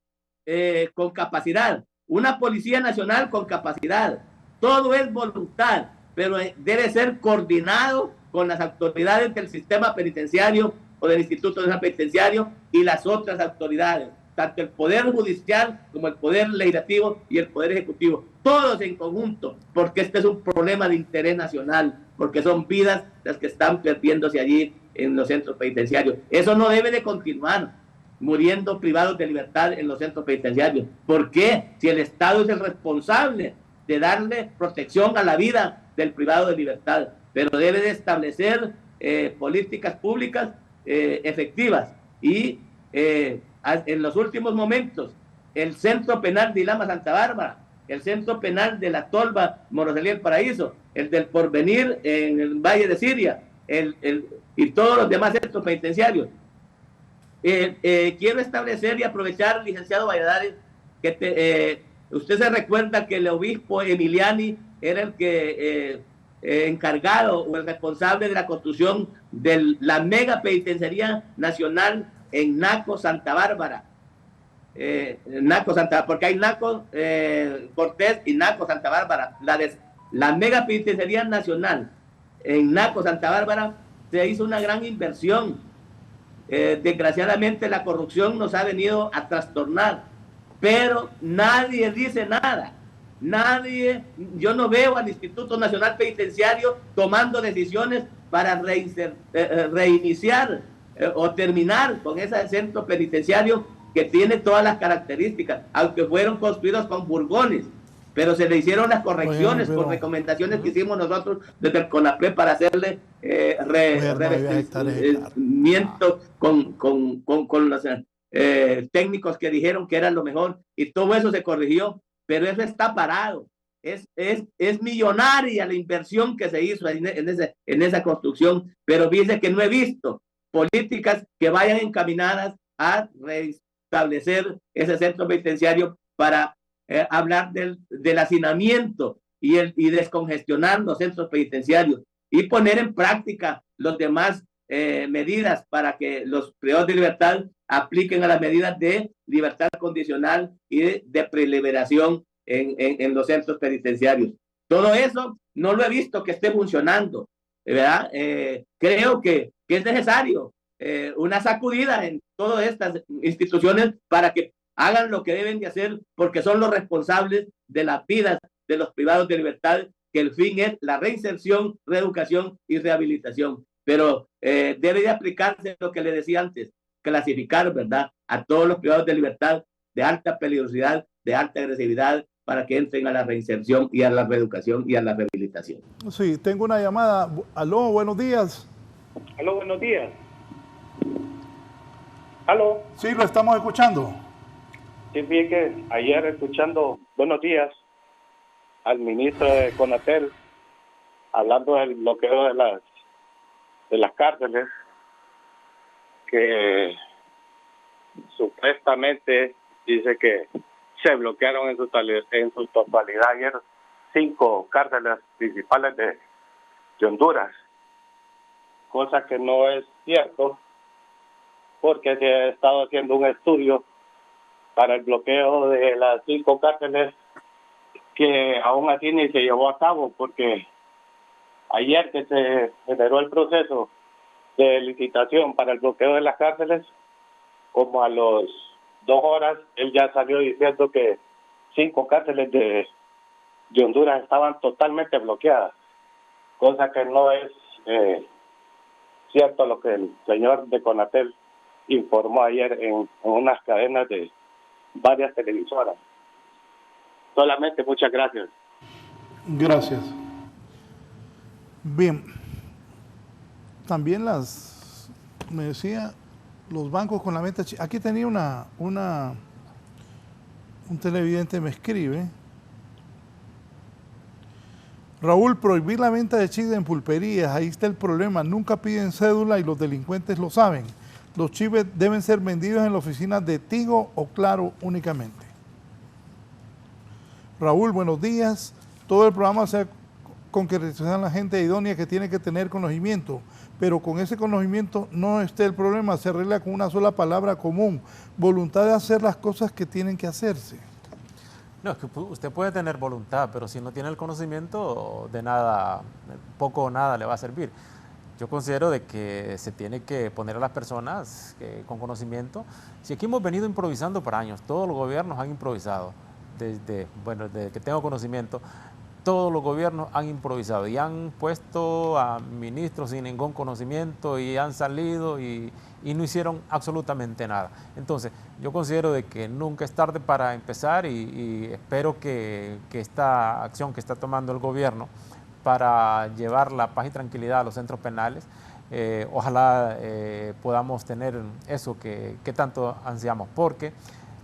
con capacidad, una Policía Nacional con capacidad. Todo es voluntad, pero debe ser coordinado con las autoridades del sistema penitenciario o del Instituto Nacional Penitenciario y las otras autoridades, tanto el Poder Judicial como el Poder Legislativo y el Poder Ejecutivo, todos en conjunto, porque este es un problema de interés nacional, porque son vidas las que están perdiéndose allí en los centros penitenciarios. Eso no debe de continuar, muriendo privados de libertad en los centros penitenciarios. ¿Por qué? Si el Estado es el responsable de darle protección a la vida del privado de libertad, pero debe de establecer políticas públicas efectivas. Y en los últimos momentos, el Centro Penal de Ilama Santa Bárbara, el Centro Penal de La Tolva, Moroselí El Paraíso, el del Porvenir en el Valle de Siria, y todos los demás centros penitenciarios. Quiero establecer y aprovechar, licenciado Valladares, que usted se recuerda que el obispo Emiliani era el que encargado o el responsable de la construcción de la mega penitenciaría nacional en Naco, Santa Bárbara. Porque hay Naco Cortés y Naco, Santa Bárbara. La mega penitenciaría nacional en Naco, Santa Bárbara, se hizo una gran inversión. Desgraciadamente la corrupción nos ha venido a trastornar, pero nadie dice nada. Yo no veo al Instituto Nacional Penitenciario tomando decisiones para reiniciar o terminar con ese centro penitenciario que tiene todas las características, aunque fueron construidos con furgones, pero se le hicieron las correcciones por recomendaciones que hicimos nosotros desde el CONAPRED para hacerle revestimientos con los técnicos que dijeron que era lo mejor, y todo eso se corrigió, pero eso está parado. Es millonaria la inversión que se hizo en esa construcción, pero dice que no he visto políticas que vayan encaminadas a restablecer ese centro penitenciario para hablar del hacinamiento y descongestionar los centros penitenciarios y poner en práctica los demás medidas para que los privados de libertad apliquen a las medidas de libertad condicional y de preliberación en los centros penitenciarios. Todo eso no lo he visto que esté funcionando, ¿verdad? Creo que es necesario una sacudida en todas estas instituciones para que hagan lo que deben de hacer, porque son los responsables de las vidas de los privados de libertad, que el fin es la reinserción, reeducación y rehabilitación. Pero debe de aplicarse lo que le decía antes, clasificar, ¿verdad?, a todos los privados de libertad de alta peligrosidad, de alta agresividad, para que entren a la reinserción y a la reeducación y a la rehabilitación. Sí, tengo una llamada. Aló, buenos días. Aló, buenos días. Aló. Sí, lo estamos escuchando. Sí, vi que ayer escuchando Buenos Días al ministro de Conatel hablando del bloqueo de las cárceles, que supuestamente dice que se bloquearon en su totalidad ayer 5 cárceles principales de Honduras, cosa que no es cierto, porque se ha estado haciendo un estudio para el bloqueo de las 5 cárceles que aún así ni se llevó a cabo, porque ayer que se generó el proceso de licitación para el bloqueo de las cárceles, como a los 2 horas, él ya salió diciendo que 5 cárceles de Honduras estaban totalmente bloqueadas, cosa que no es cierto lo que el señor de Conatel informó ayer en unas cadenas de varias televisoras. Solamente, muchas gracias. Gracias. Bien. También me decía, los bancos con la venta. Aquí tenía un televidente me escribe. Raúl, prohibir la venta de chips en pulperías, ahí está el problema. Nunca piden cédula y los delincuentes lo saben. Los chips deben ser vendidos en la oficina de Tigo o Claro únicamente. Raúl, buenos días. Todo el programa se concretiza en la gente idónea que tiene que tener conocimiento, pero con ese conocimiento no esté el problema, se arregla con una sola palabra común: voluntad de hacer las cosas que tienen que hacerse. No, es que usted puede tener voluntad, pero si no tiene el conocimiento, de nada, poco o nada le va a servir. Yo considero de que se tiene que poner a las personas con conocimiento. Si aquí hemos venido improvisando por años, todos los gobiernos han improvisado. Desde que tengo conocimiento, todos los gobiernos han improvisado y han puesto a ministros sin ningún conocimiento y han salido y no hicieron absolutamente nada. Entonces, yo considero de que nunca es tarde para empezar y espero que esta acción que está tomando el gobierno para llevar la paz y tranquilidad a los centros penales, ojalá podamos tener eso que tanto ansiamos, porque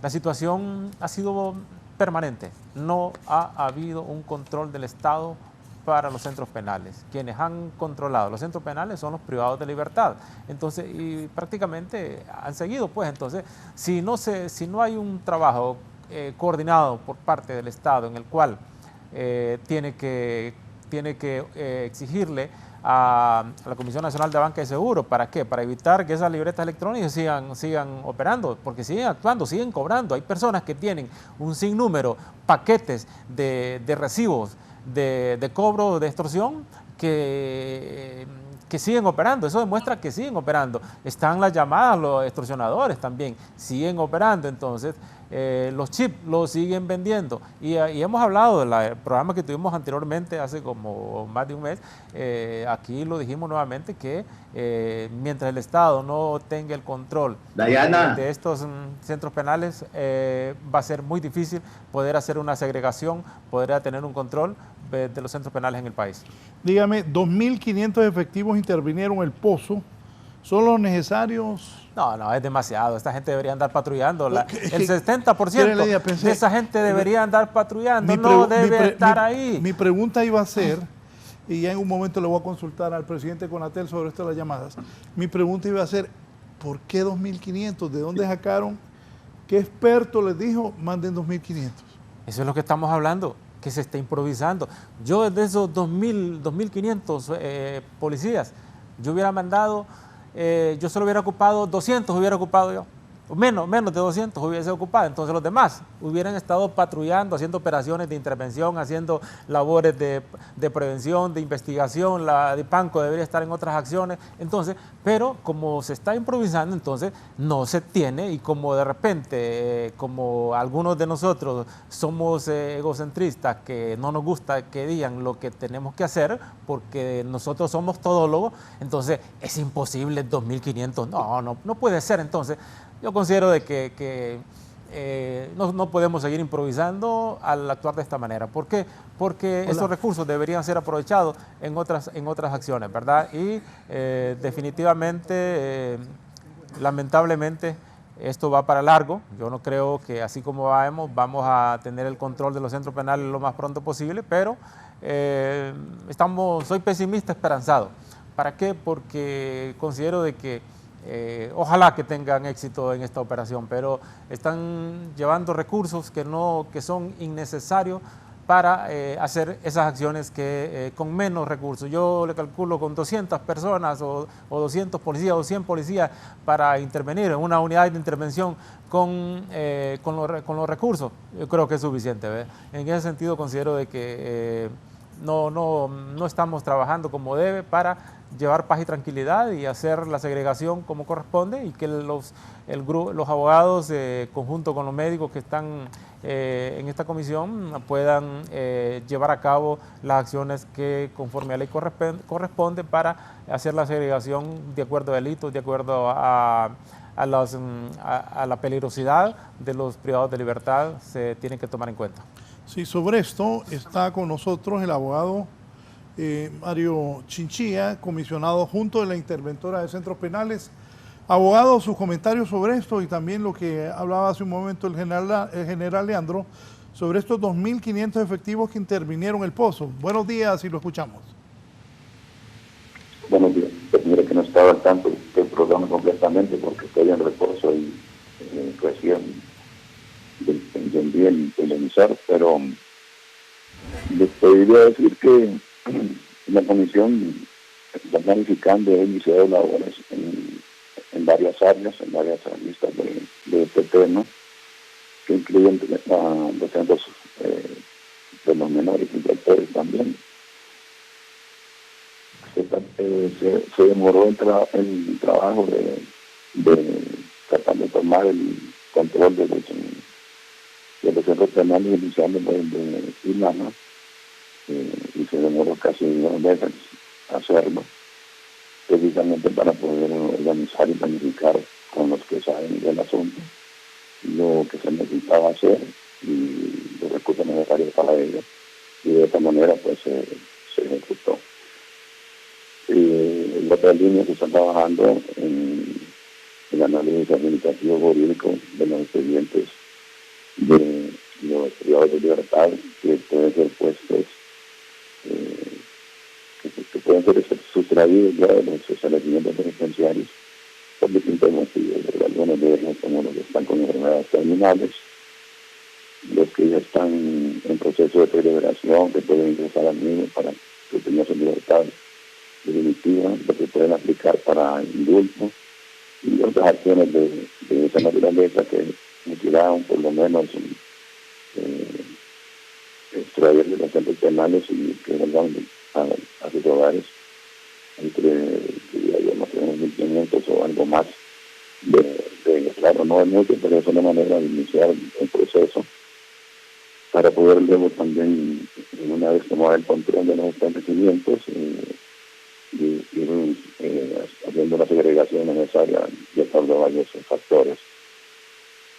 la situación ha sido permanente. No ha habido un control del Estado para los centros penales. Quienes han controlado los centros penales son los privados de libertad. Entonces, y prácticamente han seguido, pues. Entonces, si no hay un trabajo coordinado por parte del Estado en el cual tiene que exigirle a la Comisión Nacional de Banca y Seguro. ¿Para qué? Para evitar que esas libretas electrónicas sigan operando, porque siguen actuando, siguen cobrando. Hay personas que tienen un sinnúmero, paquetes de recibos de cobro de extorsión que siguen operando. Eso demuestra que siguen operando. Están las llamadas, los extorsionadores también siguen operando. Entonces, los chips los siguen vendiendo. Y hemos hablado del programa que tuvimos anteriormente, hace como más de un mes, aquí lo dijimos nuevamente, que mientras el Estado no tenga el control de estos centros penales, va a ser muy difícil poder hacer una segregación, poder tener un control de los centros penales en el país. Dígame, 2.500 efectivos intervinieron el Pozo. ¿Son los necesarios? No, es demasiado. Esta gente debería andar patrullando. El 70% de esa gente debería andar patrullando, no debe estar ahí. Mi pregunta iba a ser, y ya en un momento le voy a consultar al presidente Conatel sobre esto de las llamadas, mi pregunta iba a ser, ¿por qué 2.500? ¿De dónde sacaron? ¿Qué experto les dijo, manden 2.500? Eso es lo que estamos hablando, que se está improvisando. Yo de esos 2.500 policías, yo hubiera mandado... yo solo hubiera ocupado 200, hubiera ocupado yo. Menos de 200 hubiese ocupado. Entonces los demás hubieran estado patrullando, haciendo operaciones de intervención, haciendo labores de prevención, de investigación. La de Panco debería estar en otras acciones. Entonces, pero como se está improvisando, entonces no se tiene, y como de repente, como algunos de nosotros somos egocentristas, que no nos gusta que digan lo que tenemos que hacer, porque nosotros somos todólogos, entonces es imposible 2.500. No puede ser. Entonces, yo considero de que no podemos seguir improvisando al actuar de esta manera. ¿Por qué? Porque estos recursos deberían ser aprovechados en otras acciones, ¿verdad? Y definitivamente, lamentablemente, esto va para largo. Yo no creo que así como vamos a tener el control de los centros penales lo más pronto posible, pero soy pesimista esperanzado. ¿Para qué? Porque considero de que ojalá que tengan éxito en esta operación, pero están llevando recursos que son innecesarios para hacer esas acciones que con menos recursos. Yo le calculo con 200 personas o 200 policías o 100 policías para intervenir en una unidad de intervención con los recursos. Yo creo que es suficiente, ¿ves? En ese sentido considero de que no estamos trabajando como debe para llevar paz y tranquilidad y hacer la segregación como corresponde, y que los abogados, conjunto con los médicos que están en esta comisión, puedan llevar a cabo las acciones que conforme a ley corresponde para hacer la segregación de acuerdo a delitos, de acuerdo a la peligrosidad de los privados de libertad, se tienen que tomar en cuenta. Sí, sobre esto está con nosotros el abogado Mario Chinchilla, comisionado junto de la interventora de centros penales. Abogado, sus comentarios sobre esto, y también lo que hablaba hace un momento el general Leandro sobre estos 2.500 efectivos que intervinieron el Pozo. Buenos días, y lo escuchamos. Buenos días. Mire que no estaba al tanto del programa completamente porque estoy en reposo y recién envié el televisor, pero les podría decir que la comisión está planificando e iniciado labores en varias áreas, en varias aristas de este tema, que incluyen los centros de los menores infractores también. Se demoró el trabajo de tratar de tomar el control de los centros penales, iniciando de Ilama, y se demoró casi 2 meses hacerlo, precisamente para poder organizar y planificar con los que saben del asunto lo que se necesitaba hacer y los recursos necesarios para ello, y de esta manera pues se ejecutó. En otras líneas se está trabajando en el análisis administrativo jurídico de los expedientes de los privados de libertad que pueden ser puestos, que pueden ser sustraídos ya de los establecimientos penitenciarios por distintos motivos. Algunos de ellos, como los que están con enfermedades terminales, los que ya están en proceso de deliberación, que pueden ingresar al mismo para que tengan su libertad definitiva, lo que pueden aplicar para indulto y otras acciones de esa naturaleza que requirieran por lo menos extraer de los centros penales y que vuelvan a sus hogares entre, no sé, 1.500 o algo más de Claro, no es mucho, pero es una manera de iniciar el proceso para poder luego también, una vez tomar el control de los establecimientos, y ir haciendo la segregación necesaria de acuerdo a varios factores.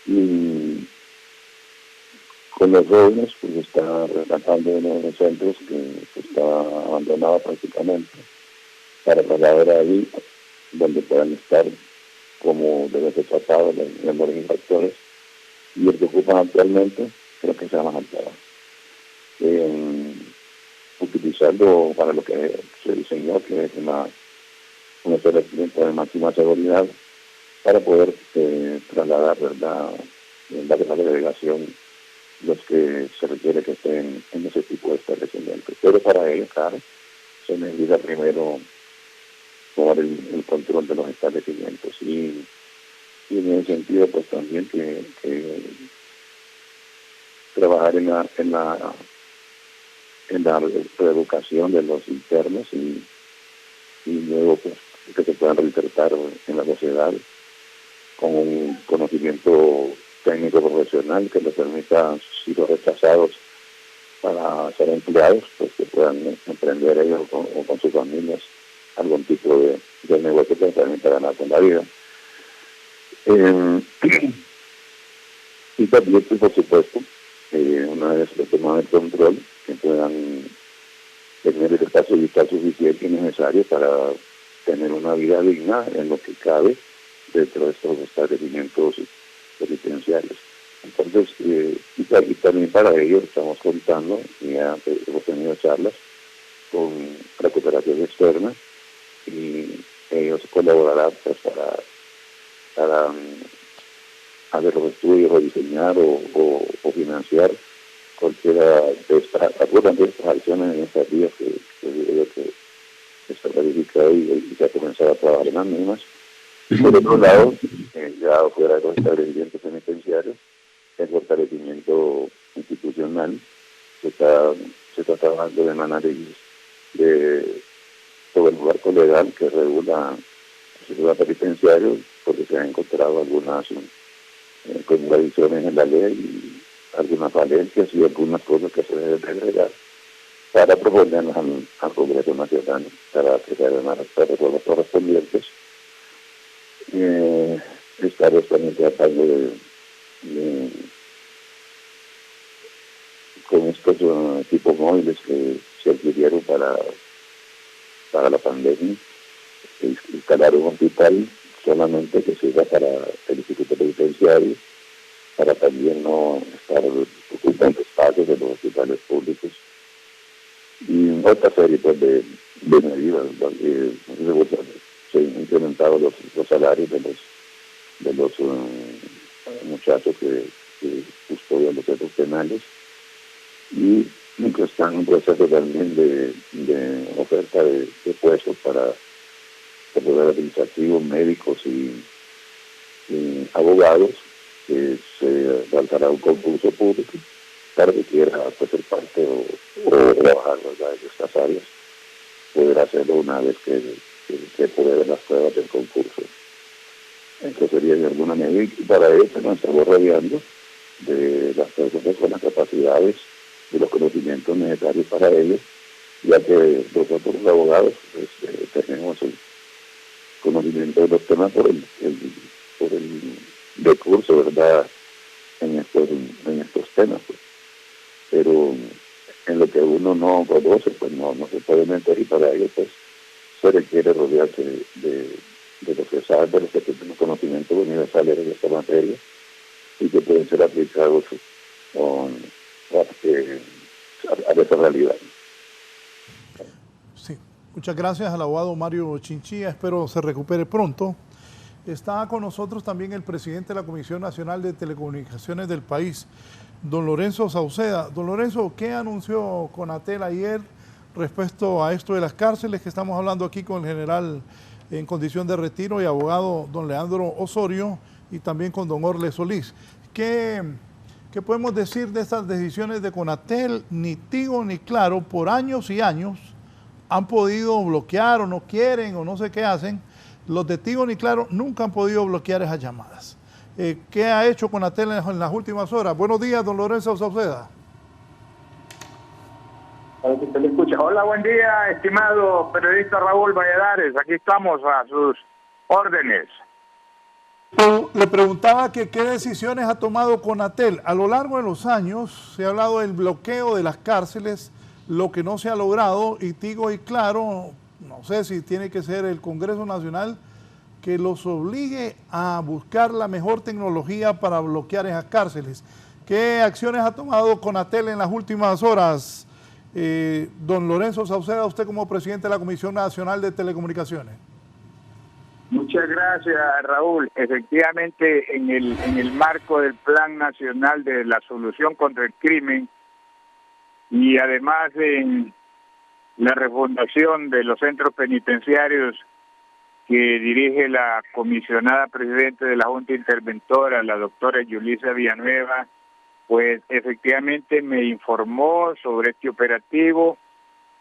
Y con los jóvenes, pues está rescatando uno de los centros que está abandonado prácticamente, para trasladar ahí donde puedan estar como debe ser tratado los menores infractores, y el que ocupan actualmente creo que sea más ampliado. Utilizarlo para lo que se diseñó, que es un establecimiento de máxima seguridad, para poder trasladar, ¿verdad?, en la delegación los que se requiere que estén en ese tipo de establecimientos. Pero para ello, claro, se necesita primero tomar el control de los establecimientos, y en ese sentido pues también que trabajar en la reeducación de los internos, y luego pues que se puedan reinsertar en la sociedad con un conocimiento técnico profesional que les permita, si los rechazados para ser empleados, pues que puedan emprender ellos o con sus familias algún tipo de negocio que les permita ganar con la vida. Y también, pues, por supuesto, una vez que toman el control, que puedan tener el espacio vital suficiente y necesario para tener una vida digna en lo que cabe dentro de estos establecimientos penitenciarios. Entonces, y también para ello estamos contando, y ya hemos tenido charlas con la cooperación externa, y ellos colaborarán pues para hacer los estudios o diseñar o financiar cualquiera de estas acciones en estas vías que está verificado y se ha comenzado a trabajar en las mismas. Y por otro lado, ya fuera de los establecimientos penitenciarios, el fortalecimiento institucional se está trabajando de manera sobre el marco legal que regula el sistema penitenciario, porque se han encontrado algunas contradicciones en la ley, y algunas falencias y algunas cosas que se deben agregar para proponerlas al Congreso Nacional para que se hagan las reformas correspondientes. Estaré también tratando con estos equipos móviles que se adquirieron para la pandemia, instalar un hospital solamente que sirva para el Instituto Penitenciario, para también no estar ocupando espacios de los hospitales públicos, y otra serie pues, de medidas. Se han incrementado los salarios de los muchachos que custodian los centros penales, y que están en un proceso también de oferta de puestos para el poder administrativo, médicos y abogados, que se lanzará un concurso público para que quiera pues, ser parte o trabajar, ¿verdad?, en estas áreas, poder hacerlo una vez que puede ver las pruebas del concurso. Entonces sería de alguna medida, y para eso nos estamos rodeando de las personas con las capacidades y los conocimientos necesarios para ello, ya que nosotros los abogados pues, tenemos el conocimiento de los temas por el recurso, ¿verdad?, en estos temas, pues. Pero en lo que uno no conoce, pues no se puede meter, y para ello pues se requiere rodearse de los que saben, de los que tienen conocimientos universales de esta materia y que pueden ser aplicados a esa realidad. Sí, muchas gracias al abogado Mario Chinchilla, espero se recupere pronto. Está con nosotros también el presidente de la Comisión Nacional de Telecomunicaciones del país, don Lorenzo Sauceda. Don Lorenzo, ¿qué anunció Conatel ayer respecto a esto de las cárceles que estamos hablando aquí con el general en condición de retiro y abogado don Leandro Osorio, y también con don Orle Solís? ¿Qué podemos decir de estas decisiones de Conatel? Ni Tigo ni Claro por años y años han podido bloquear, o no quieren, o no sé qué hacen. Los de Tigo ni Claro nunca han podido bloquear esas llamadas. ¿Qué ha hecho Conatel en las últimas horas? Buenos días, don Lorenzo Sauceda. Se le escucha. Hola, buen día, estimado periodista Raúl Valladares. Aquí estamos a sus órdenes. Le preguntaba que qué decisiones ha tomado Conatel. A lo largo de los años se ha hablado del bloqueo de las cárceles, lo que no se ha logrado, y digo y claro, no sé si tiene que ser el Congreso Nacional que los obligue a buscar la mejor tecnología para bloquear esas cárceles. ¿Qué acciones ha tomado Conatel en las últimas horas? Don Lorenzo Sauceda, usted como presidente de la Comisión Nacional de Telecomunicaciones. Muchas gracias, Raúl. Efectivamente, en el marco del Plan Nacional de la Solución contra el Crimen y además en la refundación de los centros penitenciarios que dirige la comisionada presidente de la Junta Interventora, la doctora Yulisa Villanueva, pues efectivamente me informó sobre este operativo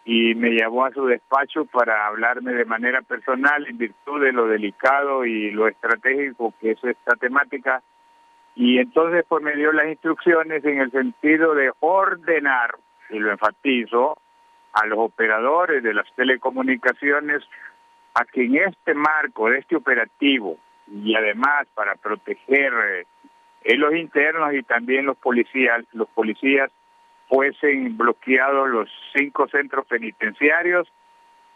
y me llamó a su despacho para hablarme de manera personal en virtud de lo delicado y lo estratégico que es esta temática. Y entonces pues me dio las instrucciones en el sentido de ordenar, y lo enfatizo, a los operadores de las telecomunicaciones a que en este marco de este operativo y además para proteger los internos y también los policías fuesen bloqueados los 5 centros penitenciarios,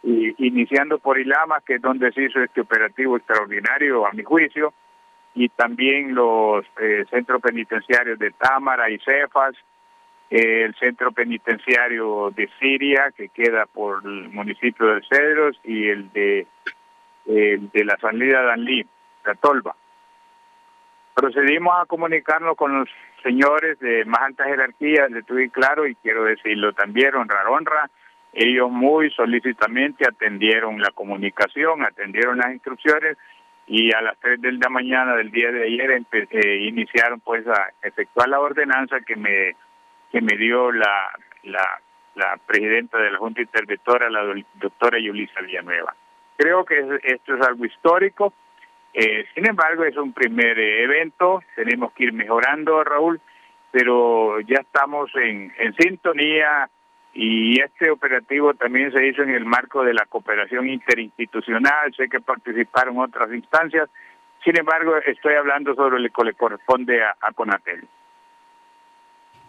iniciando por Ilama, que es donde se hizo este operativo extraordinario a mi juicio, y también los centros penitenciarios de Támara y Cefas, el centro penitenciario de Siria, que queda por el municipio de Cedros, y el de la salida de Anlí, de Tolva. Procedimos a comunicarnos con los señores de más alta jerarquía, le tuve claro, y quiero decirlo también, honra, ellos muy solícitamente atendieron la comunicación, atendieron las instrucciones, y a las 3 de la mañana del día de ayer iniciaron pues a efectuar la ordenanza que me dio la presidenta de la Junta Interventora, la doctora Yulisa Villanueva. Creo que esto es algo histórico. Sin embargo, es un primer evento, tenemos que ir mejorando, Raúl, pero ya estamos en sintonía, y este operativo también se hizo en el marco de la cooperación interinstitucional. Sé que participaron otras instancias, sin embargo, estoy hablando sobre lo que le corresponde a Conatel.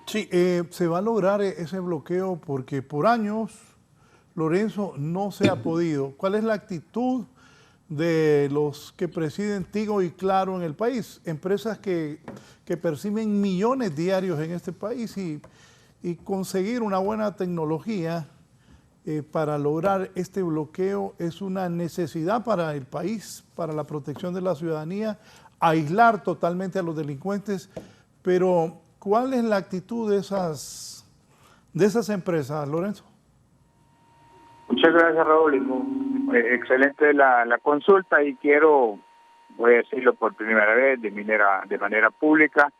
Sí, se va a lograr ese bloqueo porque por años, Lorenzo, no se ha podido. ¿Cuál es la actitud de los que presiden Tigo y Claro en el país? Empresas que perciben millones diarios en este país, y conseguir una buena tecnología para lograr este bloqueo es una necesidad para el país, para la protección de la ciudadanía, aislar totalmente a los delincuentes. Pero ¿cuál es la actitud de esas empresas, Lorenzo? Muchas gracias, Raúl. Excelente la consulta, y voy a decirlo por primera vez de manera pública,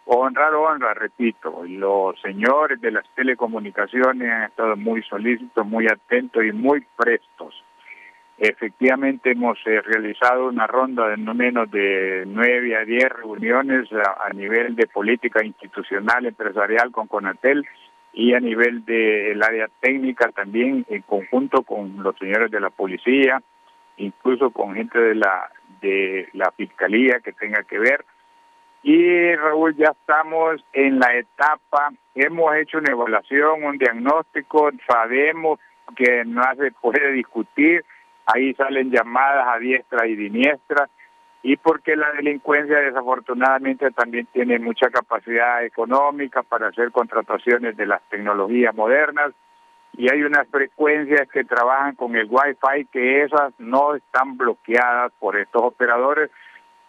honra, repito, los señores de las telecomunicaciones han estado muy solícitos, muy atentos y muy prestos. Efectivamente hemos realizado una ronda de no menos de 9 a 10 reuniones a nivel de política institucional empresarial con Conatel, y a nivel del área técnica también, en conjunto con los señores de la policía, incluso con gente de la fiscalía que tenga que ver. Y Raúl, ya estamos en la etapa, hemos hecho una evaluación, un diagnóstico, sabemos que no se puede discutir, ahí salen llamadas a diestra y siniestra, y porque la delincuencia desafortunadamente también tiene mucha capacidad económica para hacer contrataciones de las tecnologías modernas, y hay unas frecuencias que trabajan con el Wi-Fi que esas no están bloqueadas por estos operadores,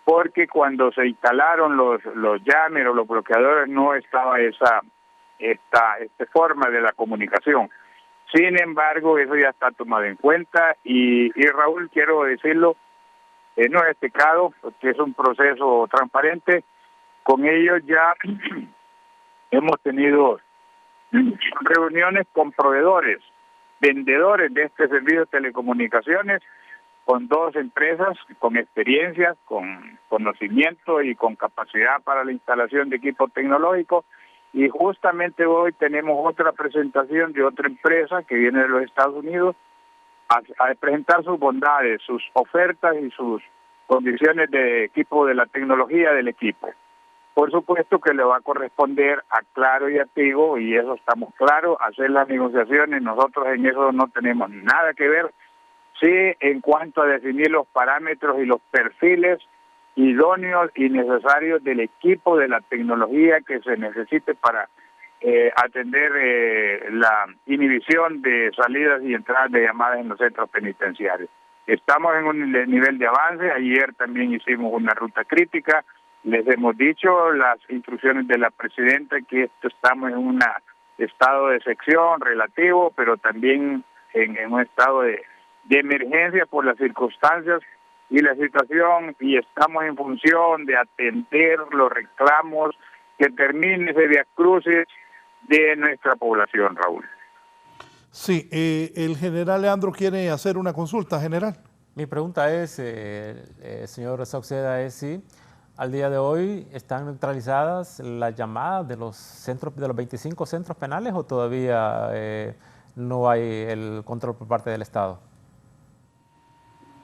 porque cuando se instalaron los jammers o los bloqueadores no estaba esta forma de la comunicación. Sin embargo, eso ya está tomado en cuenta, y Raúl, quiero decirlo, no es pecado, porque es un proceso transparente. Con ellos ya hemos tenido reuniones con proveedores, vendedores de este servicio de telecomunicaciones, con 2 empresas con experiencia, con conocimiento y con capacidad para la instalación de equipo tecnológico. Y justamente hoy tenemos otra presentación de otra empresa que viene de los Estados Unidos a presentar sus bondades, sus ofertas y sus condiciones de equipo, de la tecnología del equipo. Por supuesto que le va a corresponder a Claro y a Tigo, y eso estamos claros, hacer las negociaciones. Nosotros en eso no tenemos nada que ver. Sí, en cuanto a definir los parámetros y los perfiles idóneos y necesarios del equipo, de la tecnología que se necesite para atender la inhibición de salidas y entradas de llamadas en los centros penitenciarios. Estamos en un nivel de avance. Ayer también hicimos una ruta crítica. Les hemos dicho las instrucciones de la presidenta que estamos en un estado de excepción relativo, pero también en un estado de emergencia por las circunstancias y la situación, y estamos en función de atender los reclamos, que termine ese viacrucis de nuestra población, Raúl. Sí, el general Leandro quiere hacer una consulta, general. Mi pregunta es, señor Sauceda, es si al día de hoy están neutralizadas las llamadas de los centros, de los 25 centros penales, o todavía no hay el control por parte del Estado.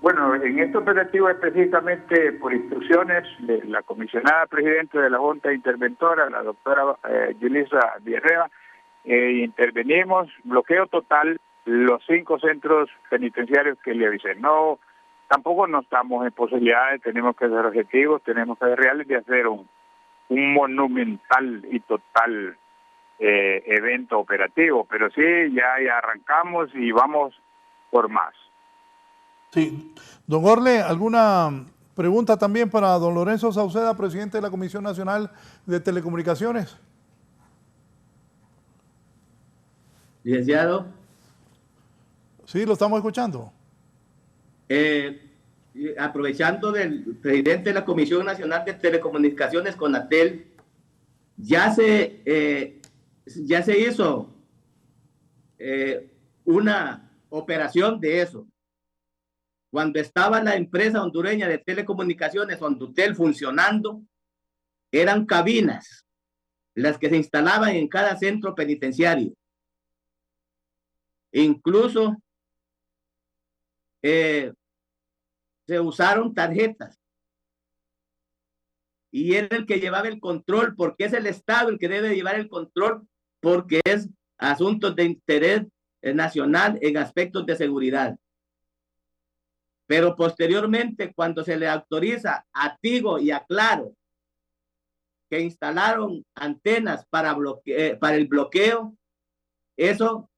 Bueno, en este operativo específicamente por instrucciones de la comisionada presidente de la Junta Interventora, la doctora Yulisa Villarreal, intervenimos, bloqueo total, los 5 centros penitenciarios que le avisé. No, tampoco no estamos en posibilidades, tenemos que ser objetivos, tenemos que ser reales de hacer un monumental y total evento operativo, pero sí, ya arrancamos y vamos por más. Sí. Don Orle, ¿alguna pregunta también para don Lorenzo Sauceda, presidente de la Comisión Nacional de Telecomunicaciones? Licenciado. Sí, lo estamos escuchando. Aprovechando del presidente de la Comisión Nacional de Telecomunicaciones, CONATEL, ya se hizo una operación de eso. Cuando estaba la empresa hondureña de telecomunicaciones, Hondutel, funcionando, eran cabinas las que se instalaban en cada centro penitenciario. Incluso se usaron tarjetas. Y era el que llevaba el control, porque es el Estado el que debe llevar el control, porque es asuntos de interés nacional en aspectos de seguridad. Pero posteriormente, cuando se le autoriza a Tigo y a Claro, que instalaron antenas para el bloqueo, eso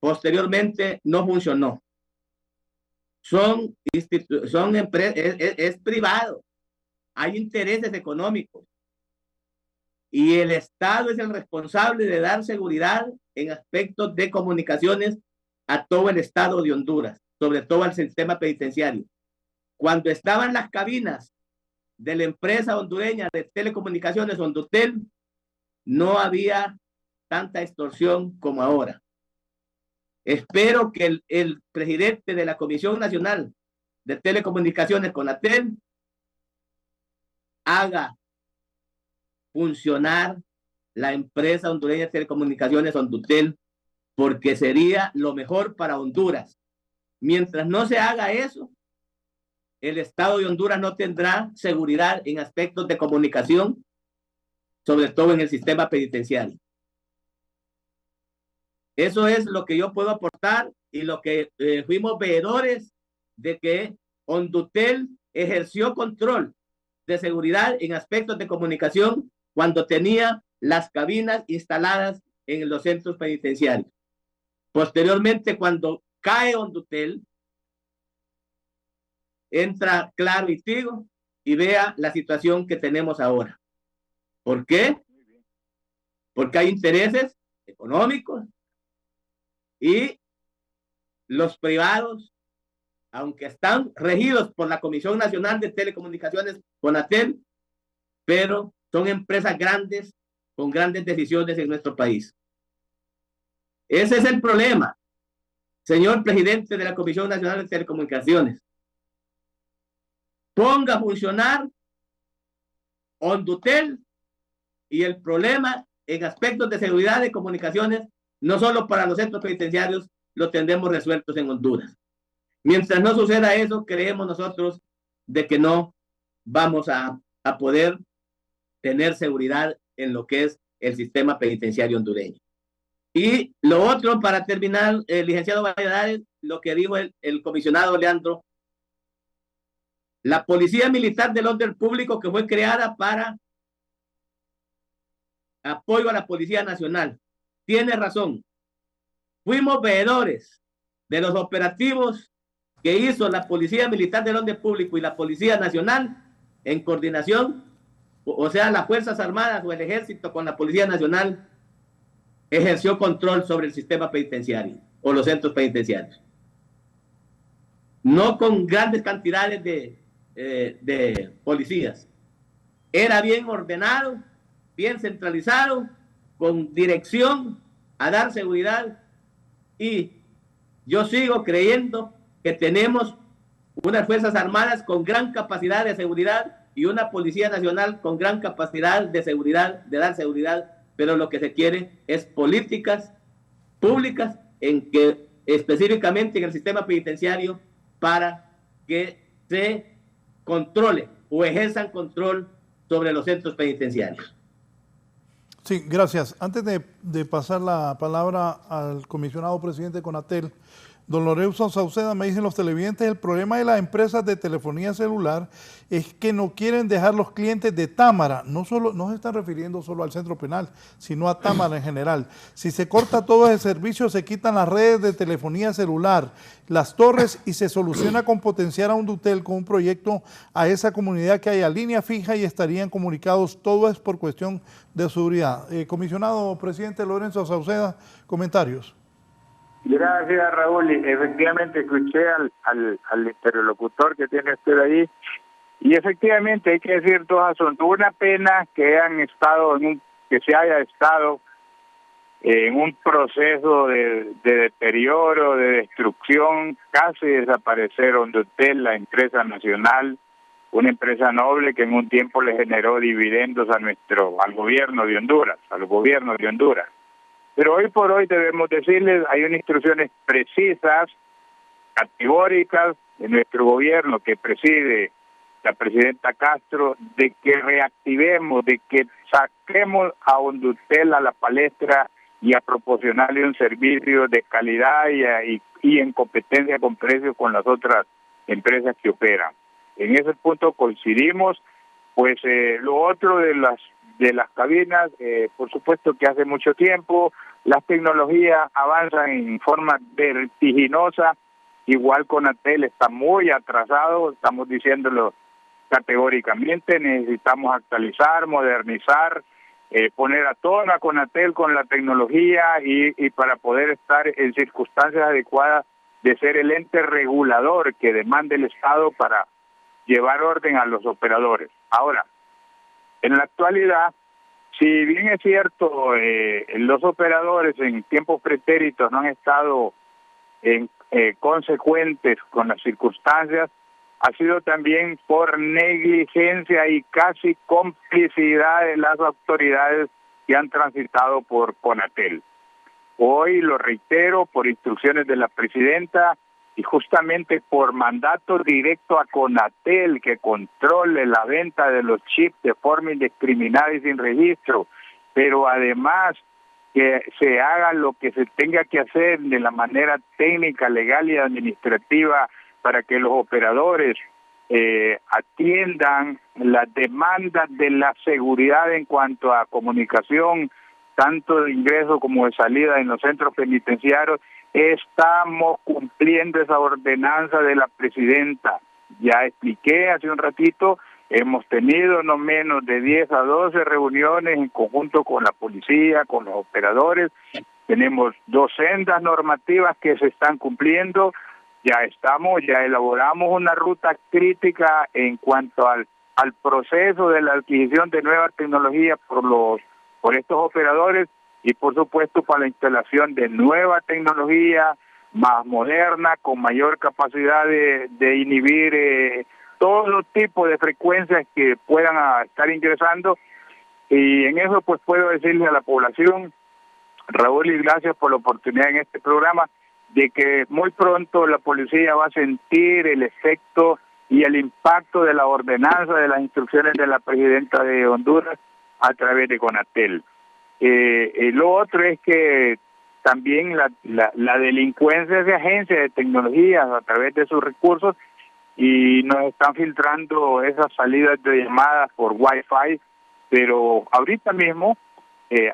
posteriormente no funcionó. Son empresas, es privado, hay intereses económicos, y el Estado es el responsable de dar seguridad en aspectos de comunicaciones a todo el estado de Honduras, sobre todo al sistema penitenciario. Cuando estaban las cabinas de la empresa hondureña de telecomunicaciones Hondutel, no había tanta extorsión como ahora. Espero que el presidente de la Comisión Nacional de Telecomunicaciones, CONATEL, haga funcionar la empresa hondureña de telecomunicaciones Hondutel, porque sería lo mejor para Honduras. Mientras no se haga eso, el Estado de Honduras no tendrá seguridad en aspectos de comunicación, sobre todo en el sistema penitenciario. Eso es lo que yo puedo aportar, y lo que fuimos veedores de que Hondutel ejerció control de seguridad en aspectos de comunicación cuando tenía las cabinas instaladas en los centros penitenciarios. Posteriormente, cuando cae Hondutel, entra Claro y Tigo, y vea la situación que tenemos ahora. ¿Por qué? Porque hay intereses económicos, y los privados, aunque están regidos por la Comisión Nacional de Telecomunicaciones, CONATEL, pero son empresas grandes con grandes decisiones en nuestro país. Ese es el problema, señor presidente de la Comisión Nacional de Telecomunicaciones. ponga a funcionar Hondutel y el problema en aspectos de seguridad de comunicaciones, no solo para los centros penitenciarios, lo tendremos resueltos en Honduras. Mientras no suceda eso, creemos nosotros de que no vamos a poder tener seguridad en lo que es el sistema penitenciario hondureño. Y lo otro, para terminar, licenciado Valladares, lo que dijo el comisionado Leandro, la Policía Militar del Orden Público, que fue creada para apoyo a la Policía Nacional, tiene razón. Fuimos veedores de los operativos que hizo la Policía Militar del Orden Público y la Policía Nacional en coordinación, o sea, las Fuerzas Armadas o el Ejército con la Policía Nacional ejerció control sobre el sistema penitenciario o los centros penitenciarios. No con grandes cantidades de policías. Era bien ordenado, bien centralizado, con dirección a dar seguridad, y yo sigo creyendo que tenemos unas Fuerzas Armadas con gran capacidad de seguridad y una Policía Nacional con gran capacidad de seguridad, de dar seguridad, pero lo que se quiere es políticas públicas en que específicamente en el sistema penitenciario para que se controle o ejerzan control sobre los centros penitenciarios. Sí, gracias. Antes de pasar la palabra al comisionado presidente de CONATEL, don Lorenzo Sauceda, me dicen los televidentes, el problema de las empresas de telefonía celular es que no quieren dejar los clientes de Támara. No se están refiriendo solo al centro penal, sino a Támara en general. Si se corta todo ese servicio, se quitan las redes de telefonía celular, las torres, y se soluciona con potenciar a Hondutel con un proyecto a esa comunidad que haya línea fija y estarían comunicados. Todo es por cuestión de seguridad. Comisionado presidente Lorenzo Sauceda, comentarios. Gracias, Raúl. Efectivamente escuché al interlocutor que tiene usted ahí, y efectivamente hay que decir dos asuntos. Una pena que se haya estado en un proceso de deterioro, de destrucción, casi desaparecer Hondutel, la empresa nacional, una empresa noble que en un tiempo le generó dividendos al gobierno de Honduras, al gobierno de Honduras. Pero hoy por hoy debemos decirles, hay unas instrucciones precisas, categóricas de nuestro gobierno que preside la presidenta Castro, de que reactivemos, de que saquemos a Hondutel a la palestra y a proporcionarle un servicio de calidad y en competencia con precios con las otras empresas que operan. En ese punto coincidimos. Pues lo otro de las cabinas, por supuesto que hace mucho tiempo las tecnologías avanzan en forma vertiginosa. Igual CONATEL está muy atrasado, estamos diciéndolo categóricamente. Necesitamos actualizar, modernizar, poner a toda CONATEL con la tecnología y para poder estar en circunstancias adecuadas de ser el ente regulador que demande el Estado para llevar orden a los operadores. Ahora, en la actualidad, si bien es cierto, los operadores en tiempos pretéritos no han estado consecuentes con las circunstancias, ha sido también por negligencia y casi complicidad de las autoridades que han transitado por CONATEL. Hoy, lo reitero, por instrucciones de la presidenta y justamente por mandato directo a CONATEL, que controle la venta de los chips de forma indiscriminada y sin registro, pero además que se haga lo que se tenga que hacer de la manera técnica, legal y administrativa para que los operadores atiendan las demandas de la seguridad en cuanto a comunicación, tanto de ingreso como de salida en los centros penitenciarios. Estamos cumpliendo esa ordenanza de la presidenta. Ya expliqué hace un ratito, hemos tenido no menos de 10 a 12 reuniones en conjunto con la policía, con los operadores. Tenemos 2 sendas normativas que se están cumpliendo. Ya elaboramos una ruta crítica en cuanto al proceso de la adquisición de nuevas tecnologías por estos operadores, y por supuesto para la instalación de nueva tecnología más moderna, con mayor capacidad de inhibir todo tipo de frecuencias que puedan estar ingresando. Y en eso pues puedo decirle a la población, Raúl, y gracias por la oportunidad en este programa, de que muy pronto la policía va a sentir el efecto y el impacto de la ordenanza, de las instrucciones de la presidenta de Honduras a través de CONATEL. Lo otro es que también la delincuencia de agencias de tecnología a través de sus recursos, y nos están filtrando esas salidas de llamadas por Wi-Fi, pero ahorita mismo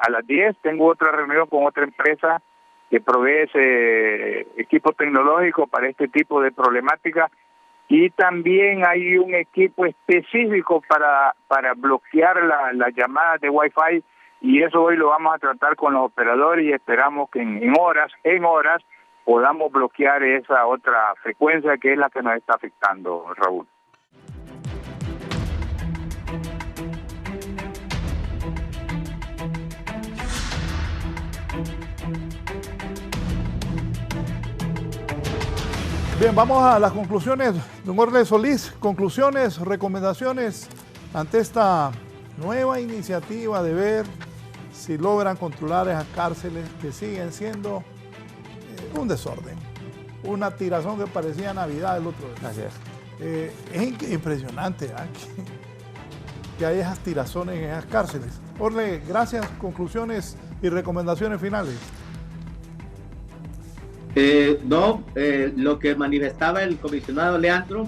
a las 10 tengo otra reunión con otra empresa que provee ese equipo tecnológico para este tipo de problemática, y también hay un equipo específico para bloquear las llamadas de Wi-Fi, y eso hoy lo vamos a tratar con los operadores y esperamos que en horas podamos bloquear esa otra frecuencia que es la que nos está afectando, Raúl. Bien, vamos a las conclusiones. Don Orle Solís, conclusiones, recomendaciones ante esta nueva iniciativa de ver si logran controlar esas cárceles que siguen siendo un desorden, una tirazón que parecía Navidad el otro día. Así es. Es impresionante que hay esas tirazones en esas cárceles. Orle, gracias. Conclusiones y recomendaciones finales. Lo que manifestaba el comisionado Leandro,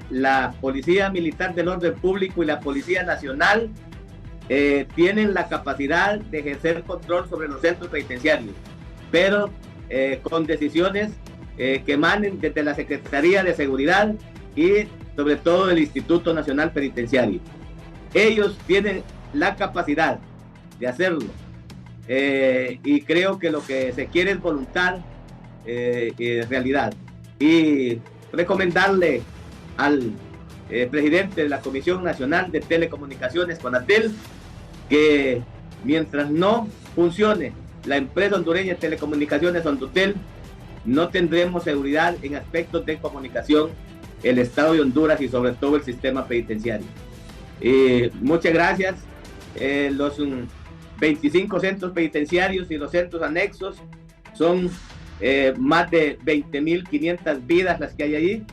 la Policía Militar del Orden Público y la Policía Nacional tienen la capacidad de ejercer control sobre los centros penitenciarios, pero con decisiones que emanen desde la Secretaría de Seguridad y sobre todo el Instituto Nacional Penitenciario. Ellos tienen la capacidad de hacerlo. Y creo que lo que se quiere es voluntad, realidad. Y recomendarle al presidente de la Comisión Nacional de Telecomunicaciones, CONATEL, que mientras no funcione la empresa hondureña de telecomunicaciones Hondutel, no tendremos seguridad en aspectos de comunicación el Estado de Honduras y sobre todo el sistema penitenciario. Muchas gracias. Los 25 centros penitenciarios y los centros anexos son más de 20.500 vidas las que hay allí,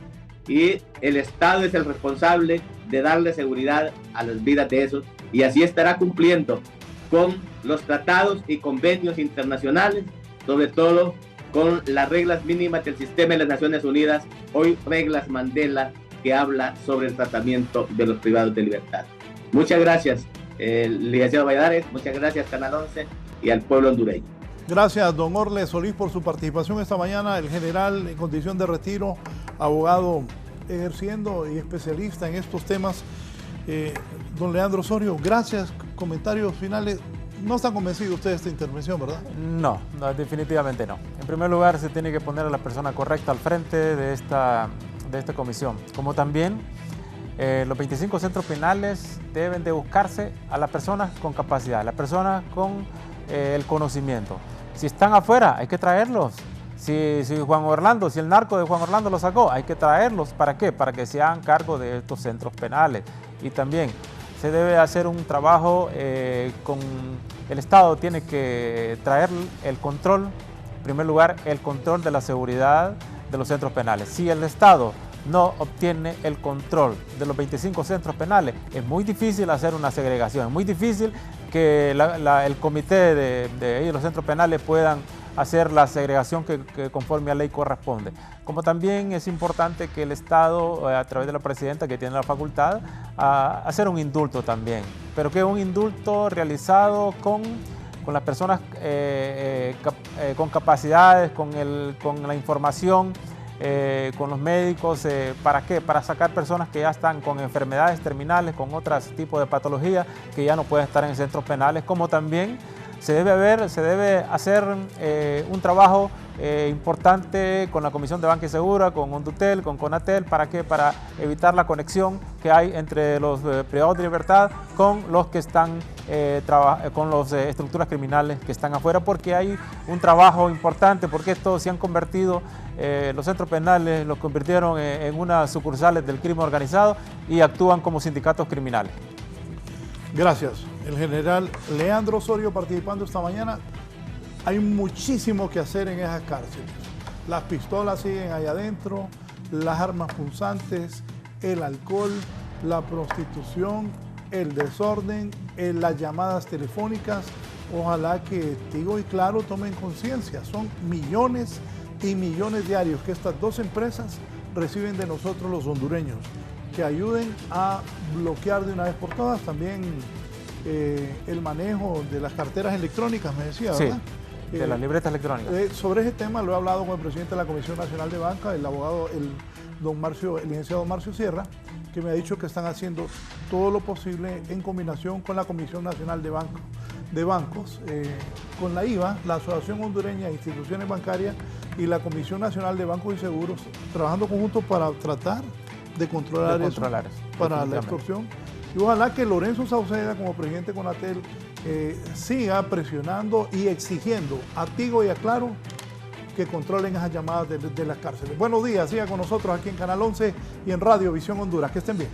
y el Estado es el responsable de darle seguridad a las vidas de esos, y así estará cumpliendo con los tratados y convenios internacionales, sobre todo con las reglas mínimas del sistema de las Naciones Unidas, hoy reglas Mandela, que habla sobre el tratamiento de los privados de libertad. Muchas gracias, licenciado Valladares, muchas gracias Canal 11 y al pueblo hondureño. Gracias, don Orle Solís, por su participación esta mañana. El general en condición de retiro, abogado ejerciendo y especialista en estos temas. Don Leandro Osorio, gracias. Comentarios finales. No están convencidos ustedes de esta intervención, ¿verdad? No, definitivamente no. En primer lugar, se tiene que poner a la persona correcta al frente de esta comisión. Como también los 25 centros penales deben de buscarse a las personas con capacidad, a las personas con el conocimiento. Si están afuera, hay que traerlos. Si Juan Orlando, si el narco de Juan Orlando lo sacó, hay que traerlos. ¿Para qué? Para que se hagan cargo de estos centros penales. Y también se debe hacer un trabajo con el Estado, tiene que traer el control, en primer lugar, el control de la seguridad de los centros penales. Si el Estado no obtiene el control de los 25 centros penales, es muy difícil hacer una segregación, es muy difícil que el comité de los centros penales puedan hacer la segregación que conforme a ley corresponde. Como también es importante que el Estado, a través de la presidenta que tiene la facultad, hacer un indulto también, pero que un indulto realizado con las personas con capacidades, con la información, con los médicos. ¿Para qué? Para sacar personas que ya están con enfermedades terminales, con otros tipos de patologías que ya no pueden estar en centros penales. Como también se debe hacer un trabajo importante con la Comisión de Banca y Segura, con Hondutel, con CONATEL. ¿Para qué? Para evitar la conexión que hay entre los privados de libertad con los que están con las estructuras criminales que están afuera, porque hay un trabajo importante, porque estos se han convertido, los centros penales los convirtieron en unas sucursales del crimen organizado y actúan como sindicatos criminales. Gracias. El general Leandro Osorio participando esta mañana. Hay muchísimo que hacer en esas cárceles. Las pistolas siguen allá adentro, las armas punzantes, el alcohol, la prostitución, el desorden, las llamadas telefónicas. Ojalá que Tigo y Claro tomen conciencia. Son millones y millones diarios que estas dos empresas reciben de nosotros los hondureños, que ayuden a bloquear de una vez por todas también el manejo de las carteras electrónicas, me decía, ¿verdad? Sí, de las libretas electrónicas. Sobre ese tema lo he hablado con el presidente de la Comisión Nacional de Banca, el abogado, el licenciado Marcio Sierra, que me ha dicho que están haciendo todo lo posible en combinación con la Comisión Nacional de Bancos, con la IVA, la Asociación Hondureña de Instituciones Bancarias y la Comisión Nacional de Bancos y Seguros, trabajando conjuntos para tratar de controlar eso, para la extorsión. Y ojalá que Lorenzo Sauceda, como presidente de Conatel, siga presionando y exigiendo a Tigo y a Claro que controlen esas llamadas de las cárceles. Buenos días, siga con nosotros aquí en Canal 11 y en Radio Visión Honduras. Que estén bien.